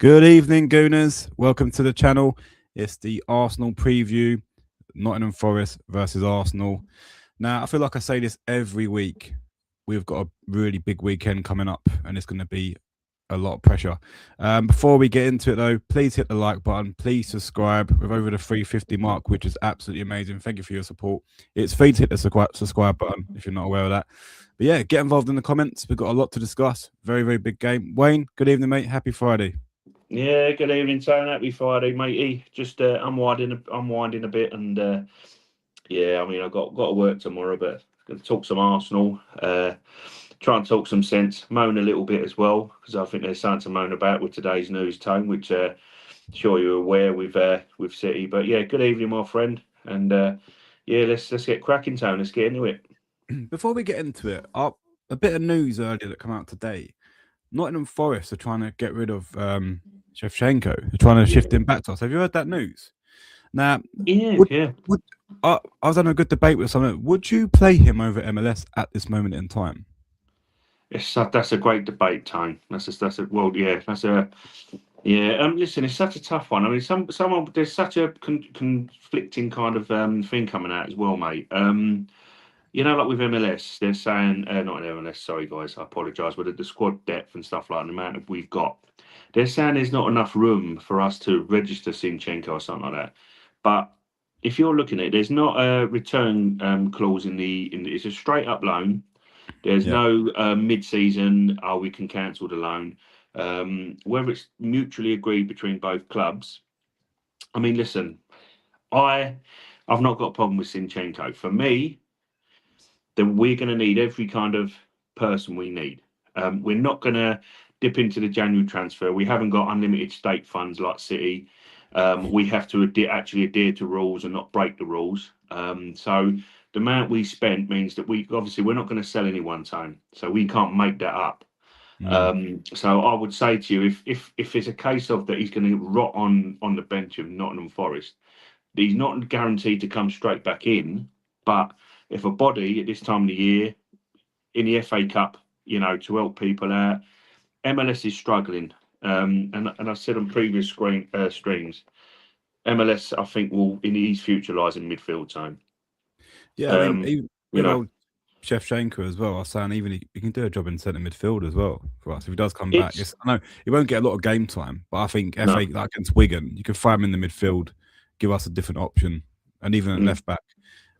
Good evening, Gooners. Welcome to the channel. It's the Arsenal preview, Nottingham Forest versus Arsenal. Now, I feel like I say this every week. We've got a really big weekend coming up, and it's going to be a lot of pressure. Before we get into it, though, please hit the like button. Please subscribe. We're over the 350 mark, which is absolutely amazing. Thank you for your support. It's free to hit the subscribe button if you're not aware of that. But yeah, get involved in the comments. We've got a lot to discuss. Very, very big game. Wayne, good evening, mate. Happy Friday. Yeah, good evening, Tone. Happy Friday, matey. Just unwinding a bit, and yeah, I mean, I've got to work tomorrow, but going to talk some Arsenal. Try and talk some sense, moan a little bit as well, because I think there's something to moan about with today's news, Tone, which sure you're aware with City. But yeah, good evening, my friend, and yeah, let's get cracking, Tone. Let's get into it. Before we get into it, a bit of news earlier that came out today. Nottingham Forest are trying to get rid of Shevchenko. They're trying to shift him back to us. Have you heard that news? Now, Yeah, would yeah. would I was having a good debate with someone. Would you play him over MLS at this moment in time? That's a great debate, Tone. That's a well, yeah, that's a yeah. Listen, it's such a tough one. I mean, someone there's such a conflicting kind of thing coming out as well, mate. Like with MLS, they're saying not in MLS. Sorry, guys, I apologise. But the squad depth and stuff like the amount that we've got, they're saying there's not enough room for us to register Sinchenko or something like that. But if you're looking at it, there's not a return clause in the. It's a straight up loan. There's Yeah. no mid-season. Oh, we can cancel the loan. Whether it's mutually agreed between both clubs. I mean, listen, I I've not got a problem with Sinchenko. For me, then we're going to need every kind of person we need. We're not going to dip into the January transfer. We haven't got unlimited state funds like City. We have to actually adhere to rules and not break the rules. So the amount we spent means that we're not going to sell anyone time, so we can't make that up. Mm. So I would say to you, if it's a case of that he's going to rot on the bench of Nottingham Forest, he's not guaranteed to come straight back in. But if a body at this time of the year in the FA Cup, to help people out, MLS is struggling. And I said on previous streams, MLS I think will in his future lies in midfield time. Yeah, I mean, Um, even you with know, old Shevchenko as well, I was saying even he can do a job in centre midfield as well for us if he does come back. it's I know he won't get a lot of game time, but I think FA no, like against Wigan, you can fire him in the midfield, give us a different option, and even at mm, left back.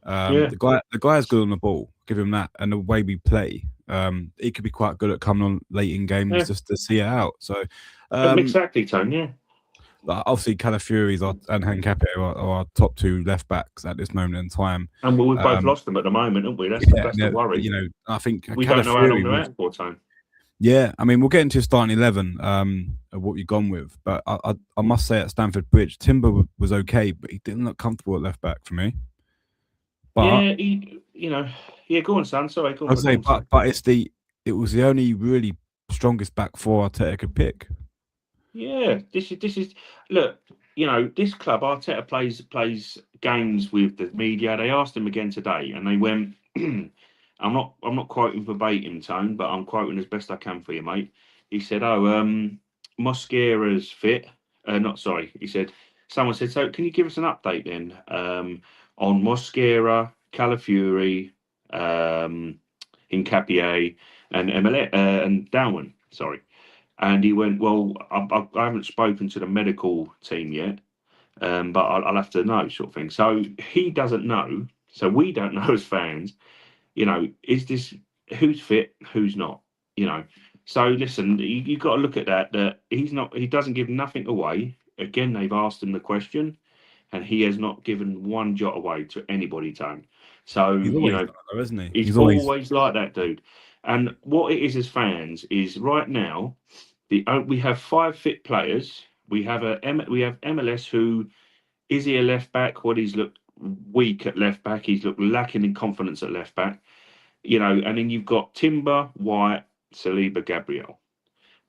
yeah, The guy is good on the ball. Give him that, and the way we play, he could be quite good at coming on late in games yeah, just to see it out. So, um, exactly, Tony. Yeah, like, obviously, Calafiori's and Hancape are our top two left backs at this moment in time. and we've both Um, lost them at the moment, haven't we? yeah, That's the worry. I think We don't know how long Calafiori they're was. out for, Tony. Yeah, I mean, we'll get into starting 11 of what you've gone with, but I must say at Stamford Bridge, Timber was okay, but he didn't look comfortable at left back for me. But Yeah, yeah. Go on, son. Sorry, I'd go say, on, son. it was the only really strongest back four Arteta could pick. Yeah, this is look. This club Arteta plays games with the media. They asked him again today, and they went. I'm not quoting verbatim, Tone, but I'm quoting as best I can for you, mate. He said, "Oh, Mosquera's fit." Not sorry. He said, "Someone said, so can you give us an update then on Mosquera, Calafiori, Hincapié, and and Darwin?" Sorry. And he went, "Well, I haven't spoken to the medical team yet, but I'll have to know," sort of thing. So he doesn't know. So we don't know as fans. Is this who's fit, who's not? You know. So listen, you've got to look at that. That he's not. He doesn't give nothing away. Again, they've asked him the question, and he has not given one jot away to anybody, Tone. So He's always done it, though, isn't he? he's He's always always like that, dude. And what it is as fans is right now we have five fit players. We have MLS who is he a left back? What he's looked weak at left back. He's looked lacking in confidence at left back. And then you've got Timber, White, Saliba, Gabriel.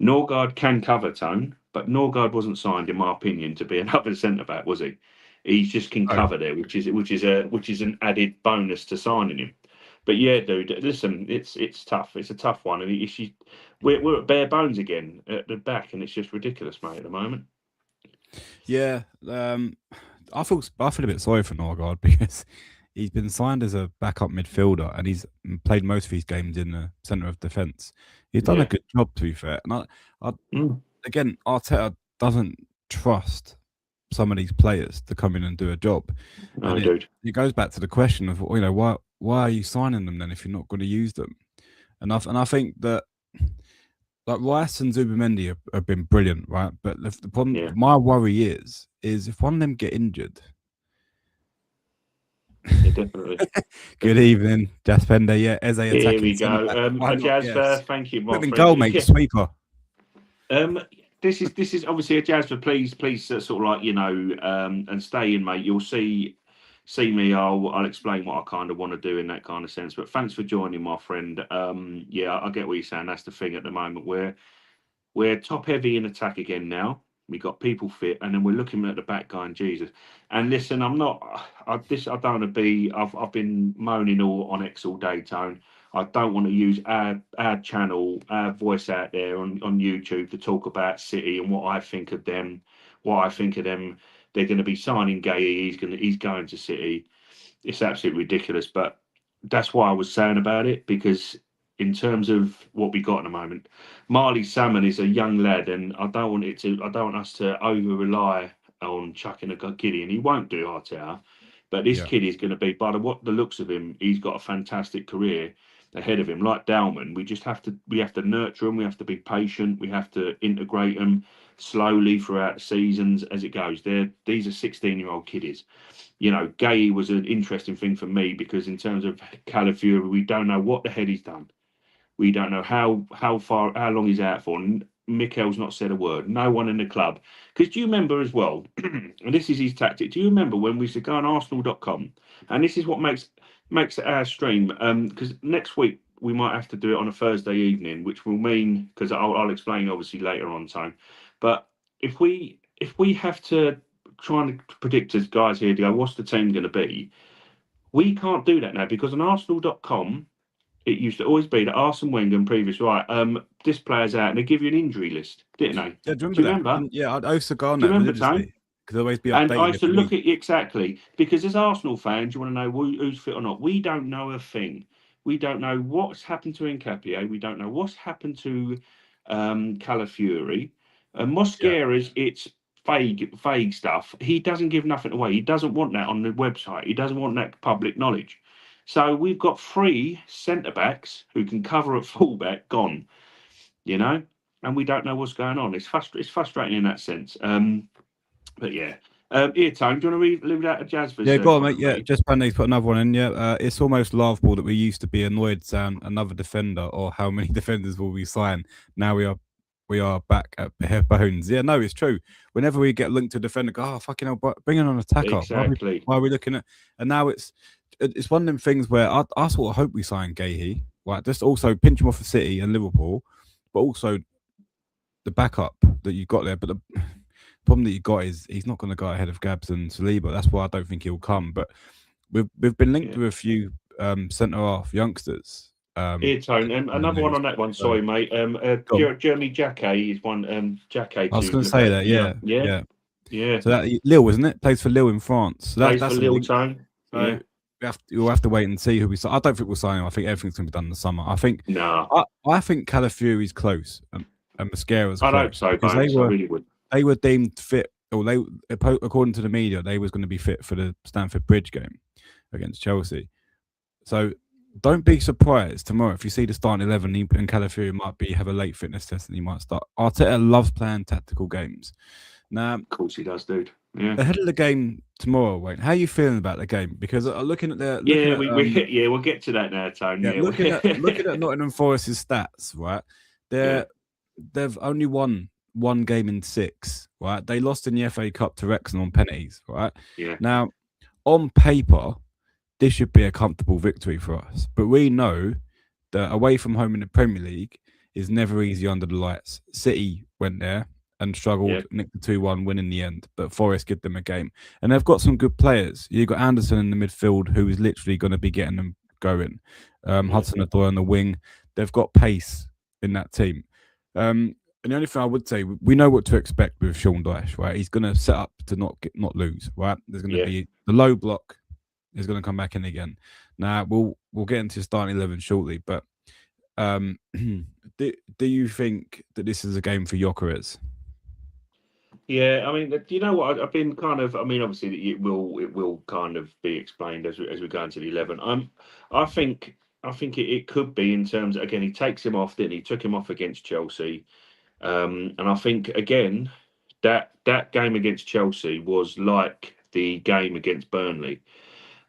Norgard can cover Tone, but Norgard wasn't signed, in my opinion, to be another centre back, was he? He's just can oh, cover there, which is an added bonus to signing him. But yeah, dude, listen, it's tough. It's a tough one, and we're at bare bones again at the back, and it's just ridiculous, mate, at the moment. Yeah, I feel a bit sorry for Norgard because he's been signed as a backup midfielder and he's played most of his games in the centre of defence. He's done a Yeah. good job, to be fair. And I Mm. again, Arteta doesn't trust some of these players to come in and do a job, and No, it dude. it goes back to the question of why are you signing them then if you're not going to use them? And I think that like Rice and Zubimendi have been brilliant, right? But the problem, Yeah. my worry is if one of them get injured. Yeah, definitely. Good Definitely. evening, Jaspender. Yeah, Eze Here attacking we centre go. back. Why A not? jazz Yes. thank you, Put my him in friend. goal, mate. Yeah. Sweeper. Um, this is obviously a jazz, but please, sort of like and stay in, mate. You'll see me. I'll explain what I kind of want to do in that kind of sense. But thanks for joining, my friend. Yeah, I get what you're saying. That's the thing at the moment. We're top heavy in attack again now. We got people fit, and then we're looking at the back going, Jesus. And listen, I'm not. I don't want to be. I've been moaning on X all day, Tone. I don't want to use our channel, our voice out there on YouTube to talk about City and what I think of them. What I think of them. They're going to be signing Gay. He's going to City. It's absolutely ridiculous. But that's why I was saying about it, because in terms of what we got at the moment, Marley Salmon is a young lad, and I don't want us to over rely on chucking a kiddie, and he won't do Arteta. But this Yeah. kid is going to be, by the looks of him, he's got a fantastic career ahead of him. Like Dalman, we have to nurture him. We have to be patient. We have to integrate them slowly throughout the seasons as it goes. These are 16-year-old kiddies. Gay was an interesting thing for me because in terms of Calafiori, we don't know what the hell he's done. We don't know how long he's out for. And Mikel's not said a word. No one in the club. Because do you remember as well? And this is his tactic. Do you remember when we used to go on Arsenal.com? And this is what makes it our stream. Because next week we might have to do it on a Thursday evening, which will mean, because I'll explain obviously later on time. But if we have to try and predict as guys here to go, what's the team going to be? We can't do that now because on Arsenal.com it used to always be that Arsene Wenger and previous, right, this player's out, and they give you an injury list, didn't they? Yeah, do you Do remember you that? remember? Yeah, I used to go on Do you that remember, Tone? religiously because always be And I updated used to every look week. at exactly because as Arsenal fans, you want to know who's fit or not. We don't know a thing. We don't know what's happened to Nketiah. We don't know what's happened to Calafiori. Yeah. Mosquera's it's vague stuff. He doesn't give nothing away. He doesn't want that on the website. He doesn't want that public knowledge. So we've got three centre backs who can cover at fullback gone, you know, and we don't know what's going on. It's frustrating in that sense. But yeah. Here, Tone, do you want to leave out a Jazz's Yeah, go on, mate. comment, Yeah, mate? just Pandy's put another one in. Yeah, it's almost laughable that we used to be annoyed saying another defender or how many defenders will we sign. Now we are back at bare bones. Yeah, no, it's true. Whenever we get linked to a defender, go, oh fucking hell, bring in an attacker. Exactly. Why are we looking at? And now it's one of them things where I sort of hope we sign Gahey, right? Just also pinch him off of City and Liverpool, but also the backup that you got there. But the problem that you got is he's not going to go ahead of Gabs and Saliba. That's why I don't think he'll come. But we've been linked Yeah. to a few centre half youngsters. Here, Tone. In the Another one news. on that one. So, Sorry, mate. go on. Jeremy Jacquet is one. Jacquet I was to going to look say at. that. Yeah, Yeah, yeah, yeah. yeah. So that Lille, isn't it? Plays for Lille in France. So Plays for that's a Lille, link. Tone. So Yeah. we'll have to wait and see who we sign. I don't think we'll sign him. I think everything's going to be done in the summer. I think No, I think Calafiori's close and Mascara's I'd hope close so, because they Bones. I were really would. they were deemed fit, or they according to the media they was going to be fit for the Stamford Bridge game against Chelsea. So don't be surprised tomorrow if you see the starting 11 and Calafiori might have a late fitness test and he might start. Arteta loves playing tactical games. Now, Of course he does, dude. Yeah. ahead of the game tomorrow, Wayne, how are you feeling about the game? Because looking at Yeah, we'll get to that now, Tone. yeah, Yeah. looking at Nottingham Forest's stats, right? Yeah. They've only won one game in six, right? They lost in the FA Cup to Wrexham on penalties, right? Yeah. Now, on paper, this should be a comfortable victory for us, but we know that away from home in the Premier League is never easy under the lights. City went there and struggled, Yeah. nicked the 2-1 win in the end, but Forest give them a game. And they've got some good players. You've got Anderson in the midfield, who is literally going to be getting them going. Hudson-Odoi on the wing. They've got pace in that team. And the only thing I would say, we know what to expect with Sean Dyche, right? He's going to set up to not lose, right? There's going to be the low block is going to come back in again. Now we'll get into starting 11 shortly, but do you think that this is a game for Gyökeres? Yeah, I mean, you know what? I've been kind of. I mean, obviously, it will kind of be explained as we go into the 11. I think it could be in terms. Again, he takes him off. Didn't he? Took him off against Chelsea, and I think again that game against Chelsea was like the game against Burnley.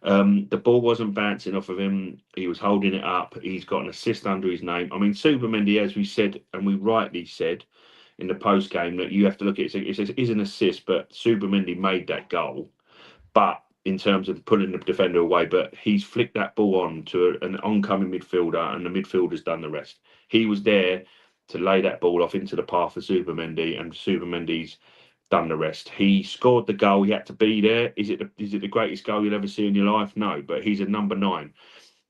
The ball wasn't bouncing off of him. He was holding it up. He's got an assist under his name. I mean, Supermendy, as we said, and we rightly said in the post game, that you have to look at it. It is an assist, but Supermendy made that goal. But in terms of pulling the defender away, but he's flicked that ball on to an oncoming midfielder, and the midfielder's done the rest. He was there to lay that ball off into the path of Supermendy, and Supermendy's done the rest. He scored the goal. He had to be there. Is it the greatest goal you'll ever see in your life? No, but he's a number 9.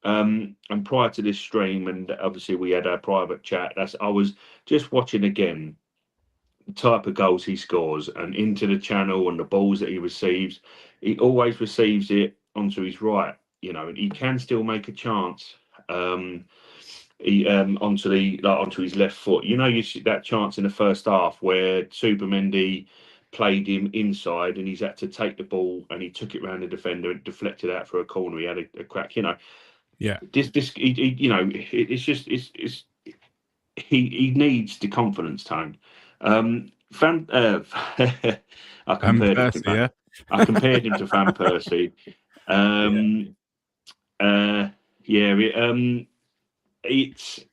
And prior to this stream, and obviously we had our private chat, I was just watching again the type of goals he scores and into the channel and the balls that he receives. He always receives it onto his right, and he can still make a chance. He onto his left foot. You see that chance in the first half where Supermendy played him inside and he's had to take the ball and he took it round the defender and deflected out for a corner. He had a crack. Yeah. He needs the confidence, Tone. I compared him to I compared him to Van Persie.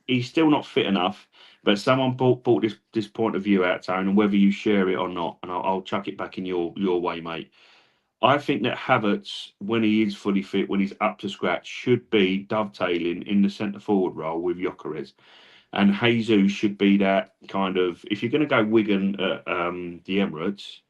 He's still not fit enough, but someone brought this point of view out, Tone, and whether you share it or not, and I'll chuck it back in your way, mate. I think that Havertz, when he is fully fit, when he's up to scratch, should be dovetailing in the centre forward role with Gyökeres. And Jesus should be that kind of, if you're going to go Wigan at the Emirates,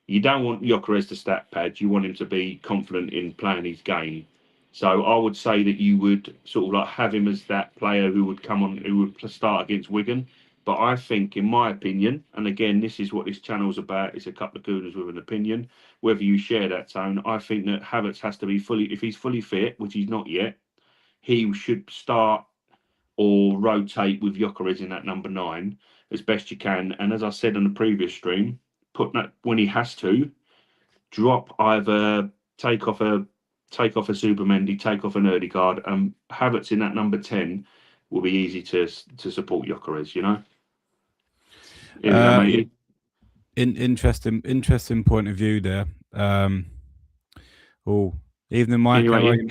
you don't want Gyökeres to stat pad. You want him to be confident in playing his game. So I would say that you would sort of like have him as that player who would come on, who would start against Wigan. But I think, in my opinion, and again, this is what this channel's about, it's a couple of Gooners with an opinion, whether you share that, Tone, I think that Havertz has to be if he's fully fit, which he's not yet, he should start or rotate with Gyökeres in that number 9 as best you can. And as I said on the previous stream, put that when he has to, drop either take off a Supermendy, take off an Ødegaard, and Havertz in that number 10 will be easy to support Gyökeres, Interesting point of view there. Evening, Mike. Anyway,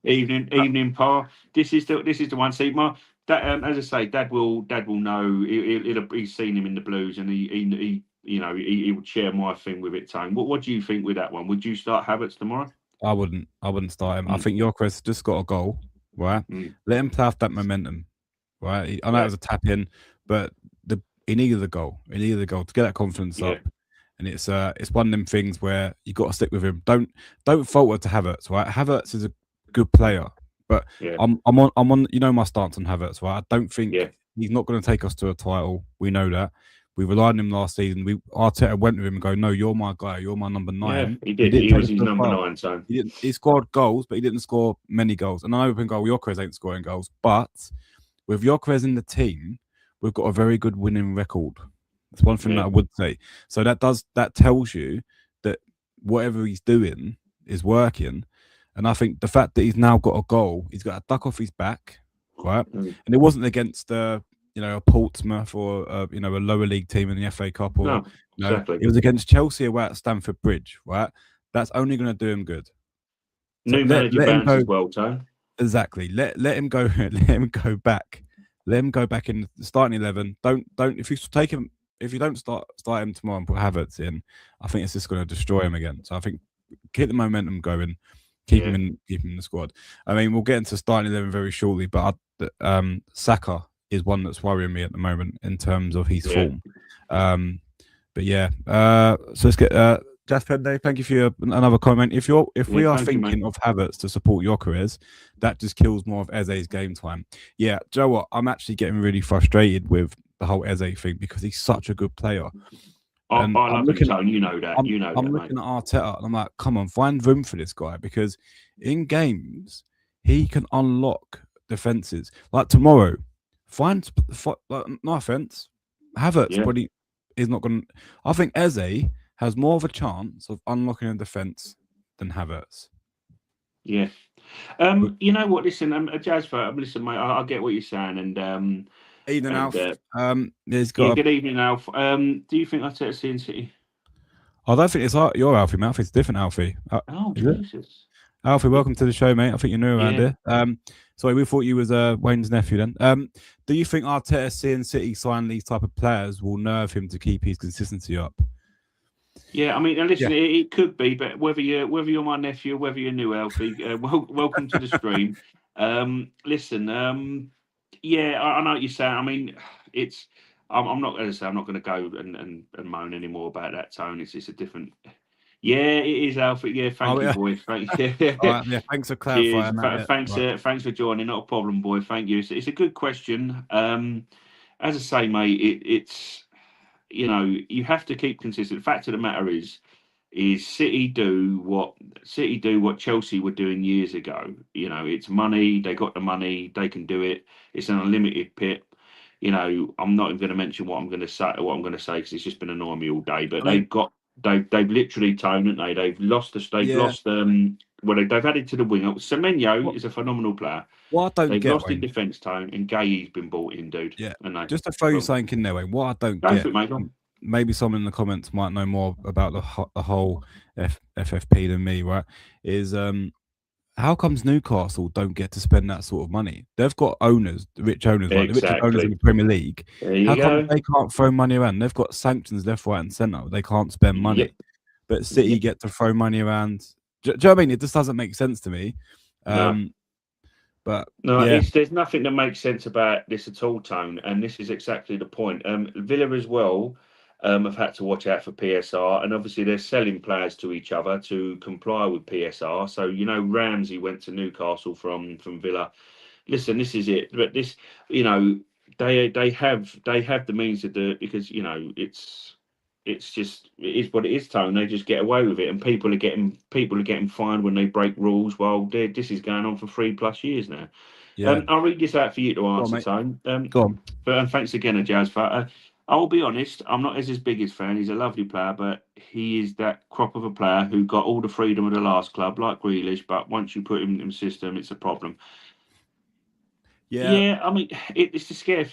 evening, Pa. This is the one. See, Mark. As I say, Dad will know. He's seen him in the Blues, and he would share my thing with it. Tone. What do you think with that one? Would you start Havertz tomorrow? I wouldn't start him. I think Gyökeres just got a goal, right? Let him play off that momentum, right? I know it was a tap in, but he needed the goal. He needed the goal to get that confidence up. And it's one of them things where you got to stick with him. Don't falter to Havertz, right? Havertz is a good player, but I'm on my stance on Havertz, right? I don't think he's not going to take us to a title. We know that. We relied on him last season. Arteta went with him and go, no, you're my guy. You're my number 9. Yeah, he did. He was his number 9. So he scored goals, but he didn't score many goals. And I know we can go, Gyökeres ain't scoring goals, but with Gyökeres in the team, we've got a very good winning record. That's one thing that I would say. So that tells you that whatever he's doing is working. And I think the fact that he's now got a goal, he's got a duck off his back, right? And it wasn't against a Portsmouth or a lower league team in the FA Cup, or exactly. It was against Chelsea away at Stamford Bridge, right? That's only going to do him good. So New manager bounce as well, Tone. Exactly. Let him go. Let him go back. Let him go back in the starting 11. Don't if you take him. If you don't start him tomorrow and put Havertz in, I think it's just going to destroy him again. So I think keep the momentum going, keep him in the squad. I mean, we'll get into starting 11 very shortly, but Saka is one that's worrying me at the moment in terms of his form. So let's get Jaspende, thank you for another comment. If Yeah, we are thank you, mate. thinking of Havertz to support Gyökeres, that just kills more of Eze's game time. Yeah, do you know what? I'm actually getting really frustrated with the whole Eze thing because he's such a good player, and I love him, Tone. You know that. You know I'm that, mate. looking at Arteta and I'm like, come on, find room for this guy because in games he can unlock defenses. Like tomorrow, like, no offense, Havertz Yeah, probably is not going. to I think Eze has more of a chance of unlocking a defense than Havertz. yeah. You know what? Listen, Jazz, listen, mate. I get what you're saying, Eden and Alf, there's yeah. got a. Good evening, Alf. Do you think I take C City? I don't think it's your Alfie, mate. I think it's a different Alfie. Oh, Is it? Jesus. Alfie, welcome to the show, mate. I think you're new around Yeah, here. Sorry, we thought you was Wayne's nephew then. Do you think Arteta seeing City sign these type of players will nerve him to keep his consistency up? yeah. I mean, and Yeah. listen, it could be, but whether you're my nephew, whether you're new, Alfie, welcome to the stream. Listen, yeah, I know what you're saying. I mean, it's. I'm not going to say I'm not going to go and moan anymore about that tone. It's a different. Yeah, it is, Alfie. Yeah, Oh thank you, yeah. boy. Thank All you. right. Yeah. Thanks for Cheers. clarifying that. Yeah. Thanks. Right. Thanks for joining. Not a problem, boy. Thank you. It's a good question. As I say, mate, it's you have to keep consistent. The fact of the matter is City do what Chelsea were doing years ago. It's money. They got the money. They can do it. It's an unlimited pit. I'm not even going to mention what I'm going to say because it's just been annoying me all day. But I mean, they've literally toned, haven't they? They've lost the they've yeah. lost well they've added to the wing. Semenyo What is a phenomenal player. what I don't They've get, lost in Wayne. defence tone, and Gay's been bought in, dude. Yeah. And they Just to throw you well, something in there, Wayne. What I don't go for get. it, mate. Go on. Maybe someone in the comments might know more about the whole FFP than me, right? Is how comes Newcastle don't get to spend that sort of money? They've got owners, rich owners, like the richest owners in Exactly. the Premier League. There How you come go. they can't throw money around? They've got sanctions left, right, and centre. They can't spend money, Yep. but City Yep. get to throw money around. Do you know what I mean? It just doesn't make sense to me. No. Um, but No, yeah, there's nothing that makes sense about this at all, Tone, and this is exactly the point. Villa as well have had to watch out for PSR, and obviously they're selling players to each other to comply with PSR. So Ramsey went to Newcastle from Villa. Listen, this is it. But this, you know, they have the means to do it because it's just it is what it is, Tone. They just get away with it, and people are getting fined when they break rules. Well, this is going on for 3+ years now. yeah. I'll read this out for you to Go on, answer, mate. Tone. Go on. And thanks again, Jazz. For I will be honest, I'm not his biggest fan. He's a lovely player, but he is that crop of a player who got all the freedom of the last club, like Grealish. But once you put him in the system, it's a problem. Yeah, Yeah, I mean, it's a scary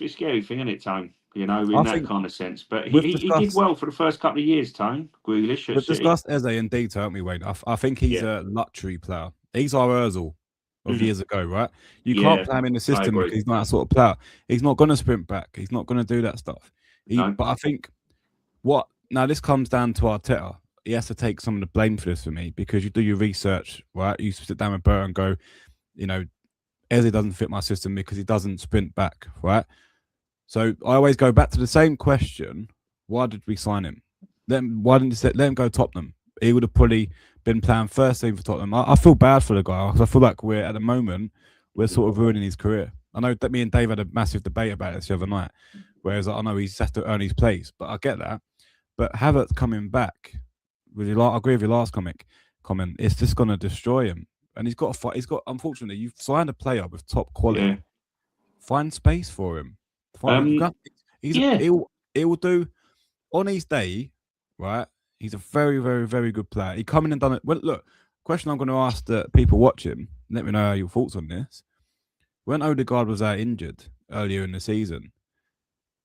thing, isn't it, Tone? In I that think kind of sense. But he, we've he, he did discussed well for the first couple of years, Tone. Grealish at we've City. discussed Eze in detail, haven't we, Wayne? I think he's Yeah. a luxury player. He's our Özil of Mhm. years ago, right? You can't Yeah, play him in the I system because agree. he's not that sort of player. He's not going to sprint back. He's not going to do that stuff. No. But I think what now this comes down to Arteta. He has to take some of the blame for this for me because you do your research, right? You sit down with Bert and go, you know, Eze doesn't fit my system because he doesn't sprint back, right? So I always go back to the same question: why did we sign him? Why didn't you let him go Tottenham? He would have probably been playing first team for Tottenham. I feel bad for the guy because I feel like we're at the moment we're sort of ruining his career. I know that me and Dave had a massive debate about this the other night. Whereas I know he's has to earn his place, but I get that. But Havertz coming back, I agree with your last comment. It's just going to destroy him, and he's got to fight. He's got. Unfortunately, you've signed a player with top Yeah. quality. Find space for him. You Um. got. He's a, Yeah. he will do on his day, right? He's a very, very, very good player. He come in and done it. Well, look, question I'm going to ask the people watching. Let me know your thoughts on this. When Odegaard was out injured earlier in the season,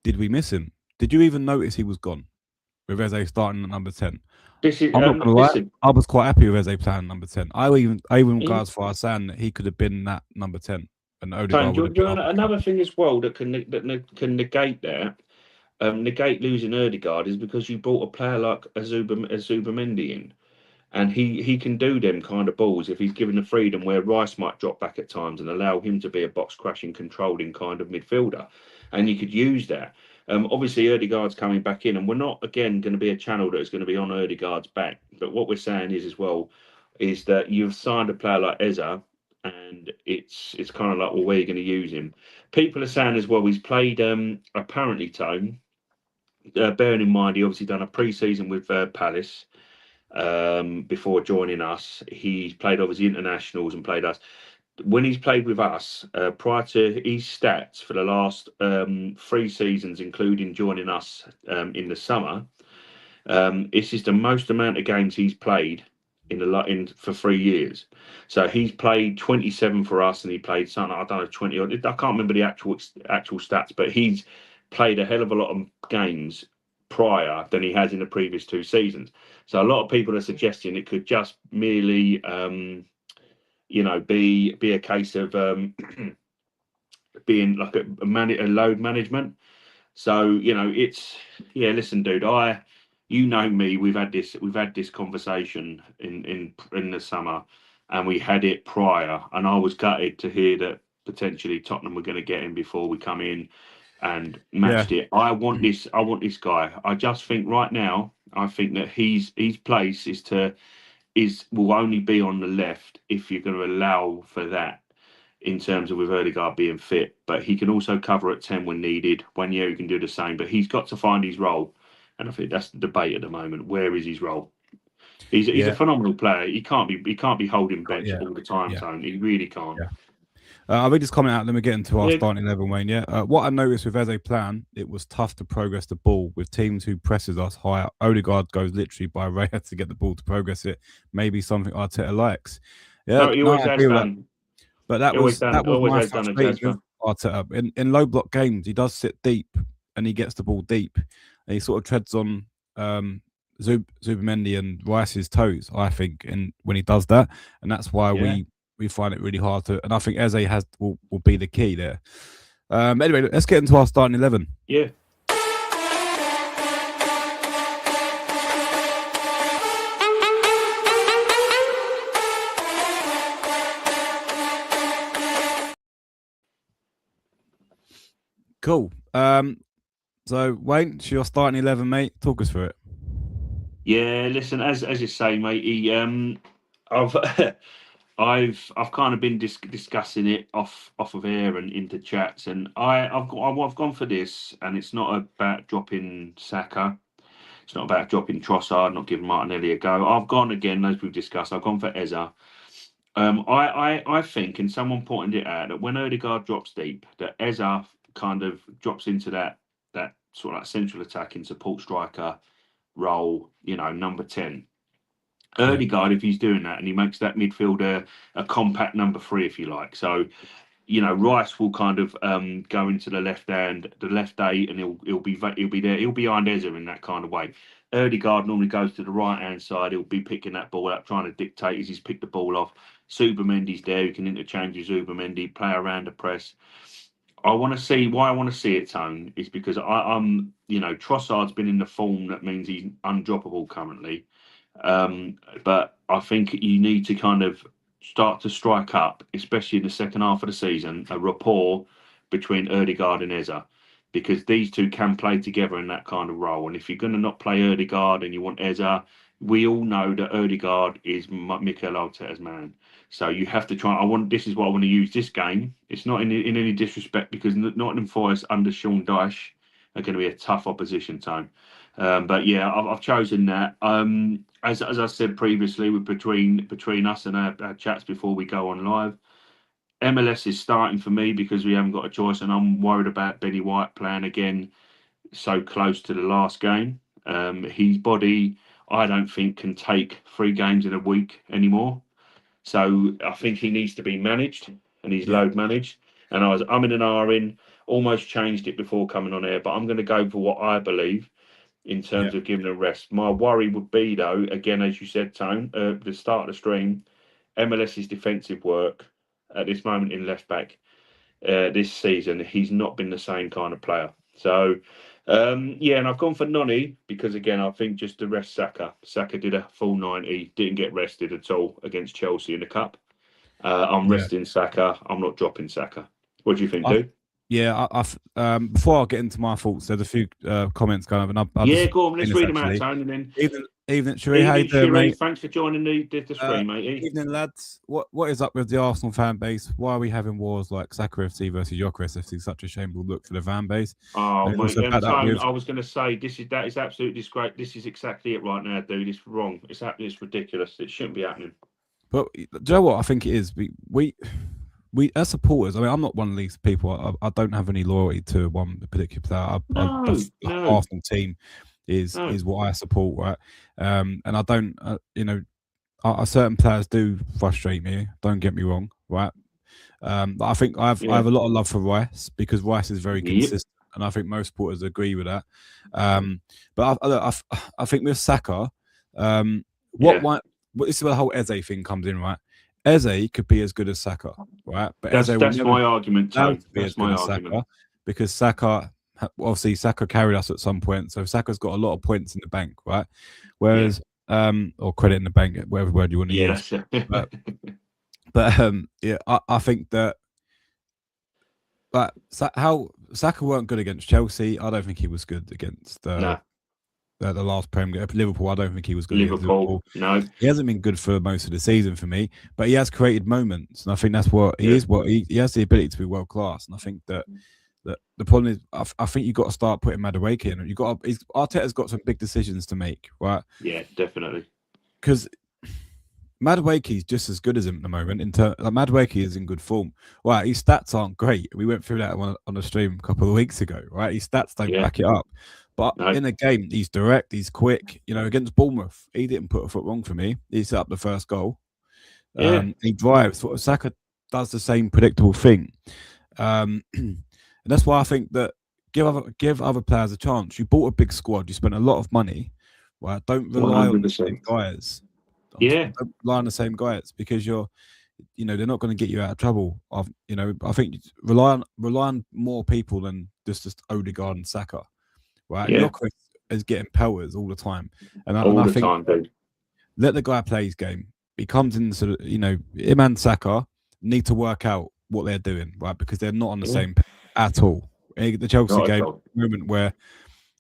did we miss him? Did you even notice he was gone with Eze starting at number 10? This is. I'm not going to lie. Listen. I was quite happy with Eze playing number 10. I even go In as far as saying that he could have been that number 10 and Tone, Odegaard do would you, have do been you our know backup. another thing as well that can negate that? Negate losing Erdegaard is because you brought a player like Azuba in. And he can do them kind of balls if he's given the freedom where Rice might drop back at times and allow him to be a box crashing, controlling kind of midfielder. And you could use that. Obviously, Erdegaard's coming back in, and we're not again going to be a channel that is going to be on Erdegaard's back. But what we're saying is as well is that you've signed a player like Eza, and it's kind of like, well, where are you going to use him? People are saying as well he's played apparently Tone. Bearing in mind he obviously done a pre-season with Palace before joining us. He's played obviously internationals and played us. When he's played with us, prior to his stats for the last 3 seasons, including joining us in the summer, this is the most amount of games he's played in for 3 years. So he's played 27 for us, and he played something I don't know 20. I can't remember the actual stats, but he's played a hell of a lot of games prior than he has in the previous 2 seasons. So a lot of people are suggesting it could just merely be a case of being like a load management. So it's Listen, dude, you know me. We've had this conversation in the summer, and we had it prior, and I was gutted to hear that potentially Tottenham were going to get him before we come in and Yeah, matched it. I want this. I want this guy. I just think right now, I think that his place will only be on the left if you're going to allow for that in terms of with Erdegaard being fit. But he can also cover at 10 when needed. Wanyeri can do the same, but he's got to find his role. And I think that's the debate at the moment. Where is his role? He's a yeah, phenomenal player. He can't be holding bench yeah, all the time, yeah, Tony. He really can't. yeah. I'll read this comment out. Then we get into our Yeah, starting 11, Wayne. Yeah. What I noticed with Eze plan, it was tough to progress the ball with teams who presses us higher. Odegaard goes literally by Raya to get the ball to progress it. Maybe something Arteta likes. Yeah, no, he no, always I has agree with that. done. But He always that done. was Always my has done a frustrating with Jasper. Arteta. In low block games, he does sit deep and he gets the ball deep, and he sort of treads on Zubimendi and Rice's toes. I think, and when he does that, and that's why Yeah, we find it really hard to. And I think Eze will be the key there. Anyway, let's get into our starting 11. yeah. Cool. So Wayne, it's your starting 11, mate. Talk us through it. Yeah, listen, as you say, mate, I've I've kind of been discussing it off of air and into chats, and I've gone for this, and it's not about dropping Saka, it's not about dropping Trossard, not giving Martinelli a go. I've gone again, as we've discussed. I've gone for Eza. I think, and someone pointed it out, that when Odegaard drops deep, that Eza kind of drops into that sort of like central attacking support striker role, number 10. Yeah, Erdegaard, if he's doing that, and he makes that midfielder a compact number 3, if you like. So, Rice will kind of go into the left 8, and he'll be there. He'll be behind Eza in that kind of way. Erdegaard normally goes to the right hand side. He'll be picking that ball up, trying to dictate as he's picked the ball off. Zubimendi's there. He can interchange with Zubimendi, play around the press. I want to see why I want to see it, Tone, is because Trossard's been in the form that means he's undroppable currently. But I think you need to kind of start to strike up, especially in the second half of the season, a rapport between Erdegaard and Eza, because these two can play together in that kind of role. And if you're going to not play Erdegaard and you want Eza, we all know that Erdegaard is Mikel Arteta's man. So you have to try. This is what I want to use this game. It's not in any disrespect, because Nottingham Forest under Sean Dyche are going to be a tough opposition time. But yeah, I've chosen that. As I said previously, between us and our chats before we go on live, MLS is starting for me because we haven't got a choice, and I'm worried about Benny White playing again so close to the last game. His body, I don't think, can take 3 games in a week anymore. So I think he needs to be managed, and he's yeah, load managed. And I was umming and ahhing, almost changed it before coming on air, but I'm going to go for what I believe in yeah, terms of giving a rest. My worry would be, though, again, as you said, Tone, the start of the stream, MLS's defensive work at this moment in left back this season, he's not been the same kind of player. So, and I've gone for Noni because, again, I think just to rest Saka. Saka did a full 90, didn't get rested at all against Chelsea in the Cup. I'm yeah. resting Saka. I'm not dropping Saka. What do you think, dude? Yeah, before I get into my thoughts, there's a few comments going up, and I'll Yeah, just go on. in Let's this read them out, actually. Tone, and then Evening, Sheree. How you evening, doing, Sheree. mate? Thanks for joining the Uh, stream, matey. Evening, lads. What is up with the Arsenal fan base? Why are we having wars like Saka FC versus Gyökeres FC? Such a shameful look for the fan base. Oh, And mate, also back that Tone, with I was going to say that is absolutely disgrace. This is exactly it right now, dude. It's wrong. It's happening. It's ridiculous. It shouldn't be happening. But do you know what I think it is? We as supporters. I mean, I'm not one of these people. I don't have any loyalty to one particular player. No, The no, Arsenal team is no. what I support, right? And I don't, certain players do frustrate me. Don't get me wrong, right? But I think I Yeah. have a lot of love for Rice because Rice is very Yep. consistent, and I think most supporters agree with that. But I think with Saka, what Yeah. might this is where the whole Eze thing comes in, right? Eze could be as good as Saka, right? But Eze will That's never my argument, be able Tone. to be as That's good my as argument. Saka because obviously Saka carried us at some point, so Saka's got a lot of points in the bank, right? Whereas or credit in the bank, whatever word you want to use. That's it. But yeah, I think that how Saka weren't good against Chelsea. I don't think he was good against No, the last Premier Liverpool. I don't think he was good against Liverpool. no. He hasn't been good for most of the season for me, but he has created moments, and I think that's what he is. What he has the ability to be world class, and I think that the problem is, I think you've got to start putting Madueke in. Arteta's got some big decisions to make, right? Yeah, definitely. Because Madueke is just as good as him at the moment. Madueke is in good form. Right, his stats aren't great. We went through that on the stream a couple of weeks ago. Right, his stats don't back it up. But No. in a game, he's direct, he's quick. You know, against Bournemouth, he didn't put a foot wrong for me. He set up the first goal. He drives. Saka does the same predictable thing. And that's why I think that give other players a chance. You bought a big squad. You spent a lot of money. Right, don't rely on the same 100%. guys. Yeah. Don't rely on the same guys because they're not going to get you out of trouble. I think rely on more people than just Odegaard and Saka, right? Yeah. And Gyökeres is getting pelters all the time, and All I the think time, dude. let the guy play his game. He comes in sort of, him and Saka need to work out what they're doing, right? Because they're not on the same page at all. The Chelsea Not at game all. moment where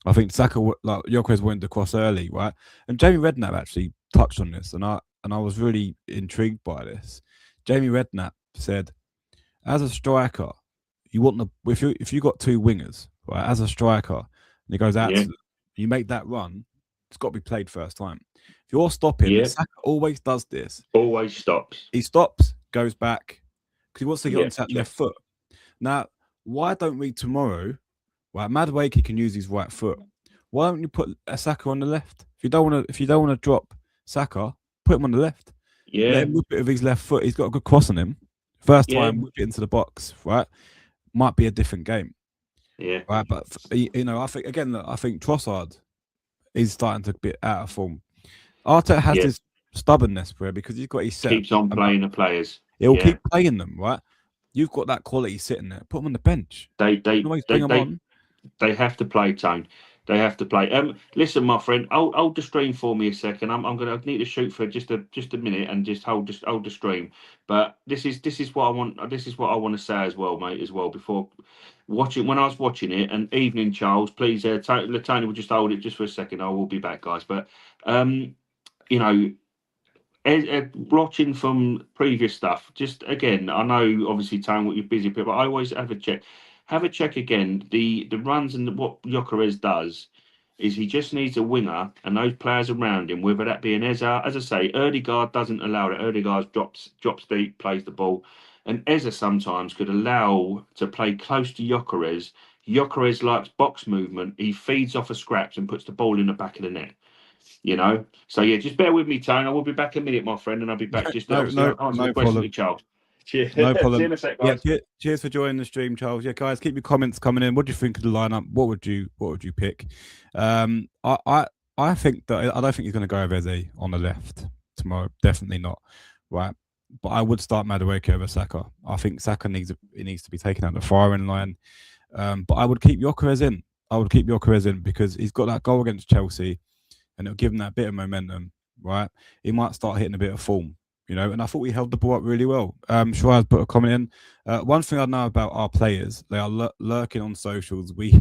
I think Saka, like Gyökeres, went across early, right? And Jamie Redknapp actually touched on this, and I was really intrigued by this. Jamie Redknapp said, as a striker, you want if you got two wingers, right? As a striker, and he goes out to them, you make that run, it's got to be played first time. If you're stopping, Saka always does this. Always stops. He stops, goes back, because he wants to get onto that left foot. Now, why don't we tomorrow? Right, Madueke can use his right foot. Why don't you put a Saka on the left? If you don't want to drop Saka, put him on the left. Yeah. Let him whip it with his left foot. He's got a good cross on him. First time, whip it into the box. Right, might be a different game. Yeah. Right, but I think I think Trossard is starting to be out of form. Arteta has this stubbornness for it because he's got his set. Keeps on playing the players. He'll keep playing them, right? You've got that quality sitting there. Put them on the bench. They bring them on. They have to play, Tone. They have to play. Listen, my friend, hold the stream for me a second. I need to shoot for just a minute and just hold the stream. But this is what I want. This is what I want to say as well, mate. As well before watching when I was watching it. And evening, Charles. Please, Tony will just hold it just for a second. I will be back, guys. But watching from previous stuff, just again, I know obviously, Tone, what you're busy, but I always have a check. Have a check again. The runs and what Gyökeres does is he just needs a winger and those players around him, whether that be an Eze. As I say, Odegaard doesn't allow it. Odegaard drops deep, plays the ball. And Eze sometimes could allow to play close to Gyökeres. Gyökeres likes box movement. He feeds off of scraps and puts the ball in the back of the net. So yeah, just bear with me, Tone. I will be back in a minute, my friend, and I'll be back just to answer the question to Charles. Cheers. No problem. See you in a sec, guys. Yeah, cheers for joining the stream, Charles. Yeah, guys, keep your comments coming in. What do you think of the lineup? What would you pick? I think that I don't think he's going to go over Eze on the left tomorrow. Definitely not. Right. But I would start Madueke over Saka. I think Saka needs to be taken out the firing line. But I would keep Gyökeres in. Because he's got that goal against Chelsea, and it'll give him that bit of momentum. Right. He might start hitting a bit of form. And I thought we held the ball up really well. Shiraz put a comment in. One thing I know about our players, they are lurking on socials. We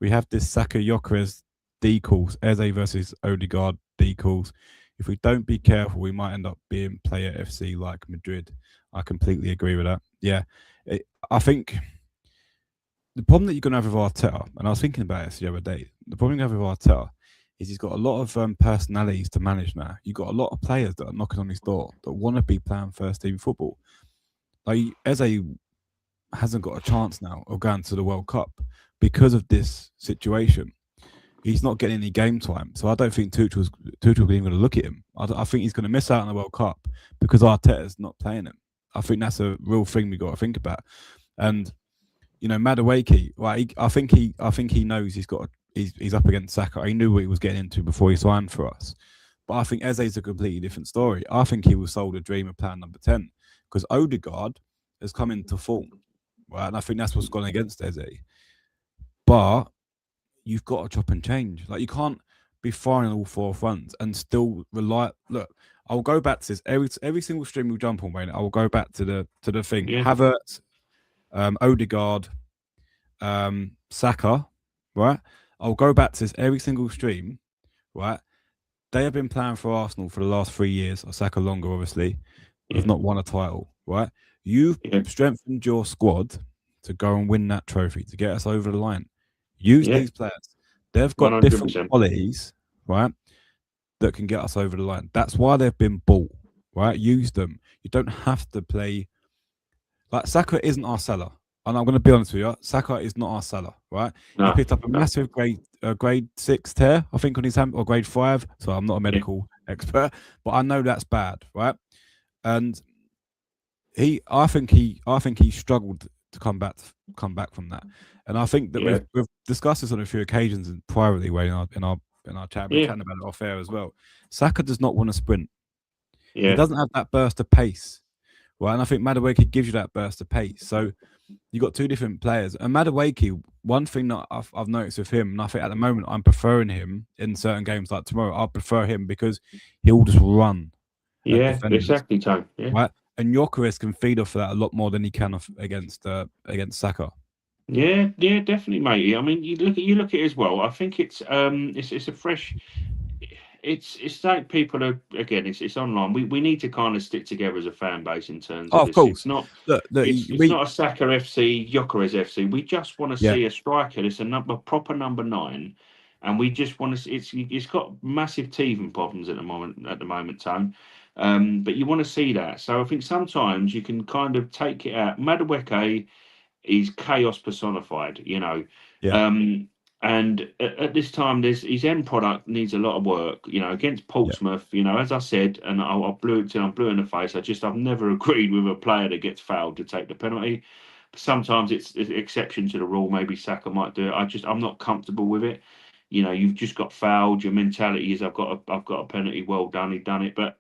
have this Saka Gyökeres decals, Eze versus Odegaard decals. If we don't be careful, we might end up being player FC like Madrid. I completely agree with that. Yeah, I think the problem that you're going to have with Arteta, and I was thinking about this the other day, the problem you have with Arteta is he's got a lot of personalities to manage now. You've got a lot of players that are knocking on his door that want to be playing first team football. Like Eze hasn't got a chance now of going to the World Cup because of this situation. He's not getting any game time, so I don't think Tuchel's even going to look at him. I think he's going to miss out on the World Cup because Arteta's not playing him. I think that's a real thing we got to think about. And Madueke, right? I think he knows he's up against Saka. He knew what he was getting into before he signed for us. But I think Eze's a completely different story. I think he was sold a dream of plan number 10 because Odegaard has come into form, right? And I think that's what's gone against Eze. But you've got to chop and change. Like you can't be firing all four fronts and still rely. Look, I'll go back to this every single stream we jump on, Wayne. I will go back to the thing. Yeah, Havertz, Odegaard, Saka, right? I'll go back to this every single stream, right? They have been playing for Arsenal for the last 3 years, or Saka longer, obviously. yeah, We've not won a title, right? You've yeah, strengthened your squad to go and win that trophy, to get us over the line. Use yeah, these players. They've one got hundred different percent. qualities, right, that can get us over the line. That's why they've been bought, right? Use them. You don't have to play like Saka isn't our seller. And I'm going to be honest with you, Saka is not our seller, right? He No, picked up a no, massive grade 6 tear, I think, on his hand, or grade 5. So I'm not a yeah, medical expert, but I know that's bad, right? And I think he struggled to come back from that. And I think that yeah, we've discussed this on a few occasions and privately, Wayne, in our chat. We're yeah, chatting about it off air as well. Saka does not want to sprint. He yeah, doesn't have that burst of pace, right? And I think Madueke gives you that burst of pace. So you got two different players. And Madueke, one thing that I've noticed with him, and I think at the moment I'm preferring him in certain games like tomorrow, I prefer him because he'll just run at yeah, defenders, exactly, Tone. Yeah. right? And Gyökeres can feed off of that a lot more than he can against Saka. Yeah, yeah, definitely, matey. I mean, you look at it as well. I think it's a fresh. It's like people are again. It's online. We need to kind of stick together as a fan base in terms Oh, of of this. course. It's not. Look, It's not a Saka FC, Gyökeres FC. We just want to yeah, see a striker. It's a proper number 9, and we just want to. It's got massive teething problems at the moment. At the moment, Tone. But you want to see that. So I think sometimes you can kind of take it out. Madueke is chaos personified, yeah, Um, and at this time, his end product needs a lot of work, against yeah, Portsmouth. As I said, and I blew it till I'm blue in the face. I've never agreed with a player that gets fouled to take the penalty. Sometimes it's an exception to the rule. Maybe Saka might do it. I'm not comfortable with it. You've just got fouled. Your mentality is I've got a penalty. Well done, he done it. But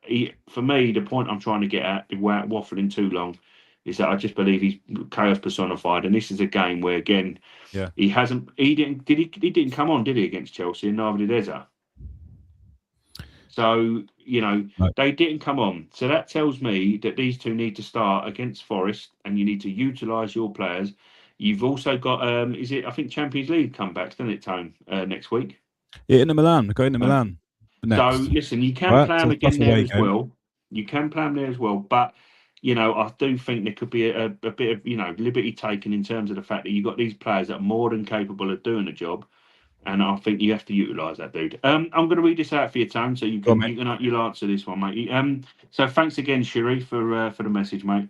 for me, the point I'm trying to get at, without waffling too long, is that I just believe he's chaos personified, and this is a game where again yeah. he didn't come on, did he, against Chelsea, and neither did Eze. So Right. they didn't come on. So that tells me that these two need to start against Forest, and you need to utilise your players. You've also got is it I think Champions League comebacks, doesn't it, Tone, next week? Yeah, into Milan. We're going to Uh, Milan So next. listen, you can Right. play So them a tough again there away as game. well. You can play them there as well, but I do think there could be a bit of liberty taken in terms of the fact that you've got these players that are more than capable of doing the job, and I think you have to utilise that, dude. I'm going to read this out for you, Tone, so you Go on, can mate. you'll answer this one, mate. So thanks again, Shiri, for the message, mate.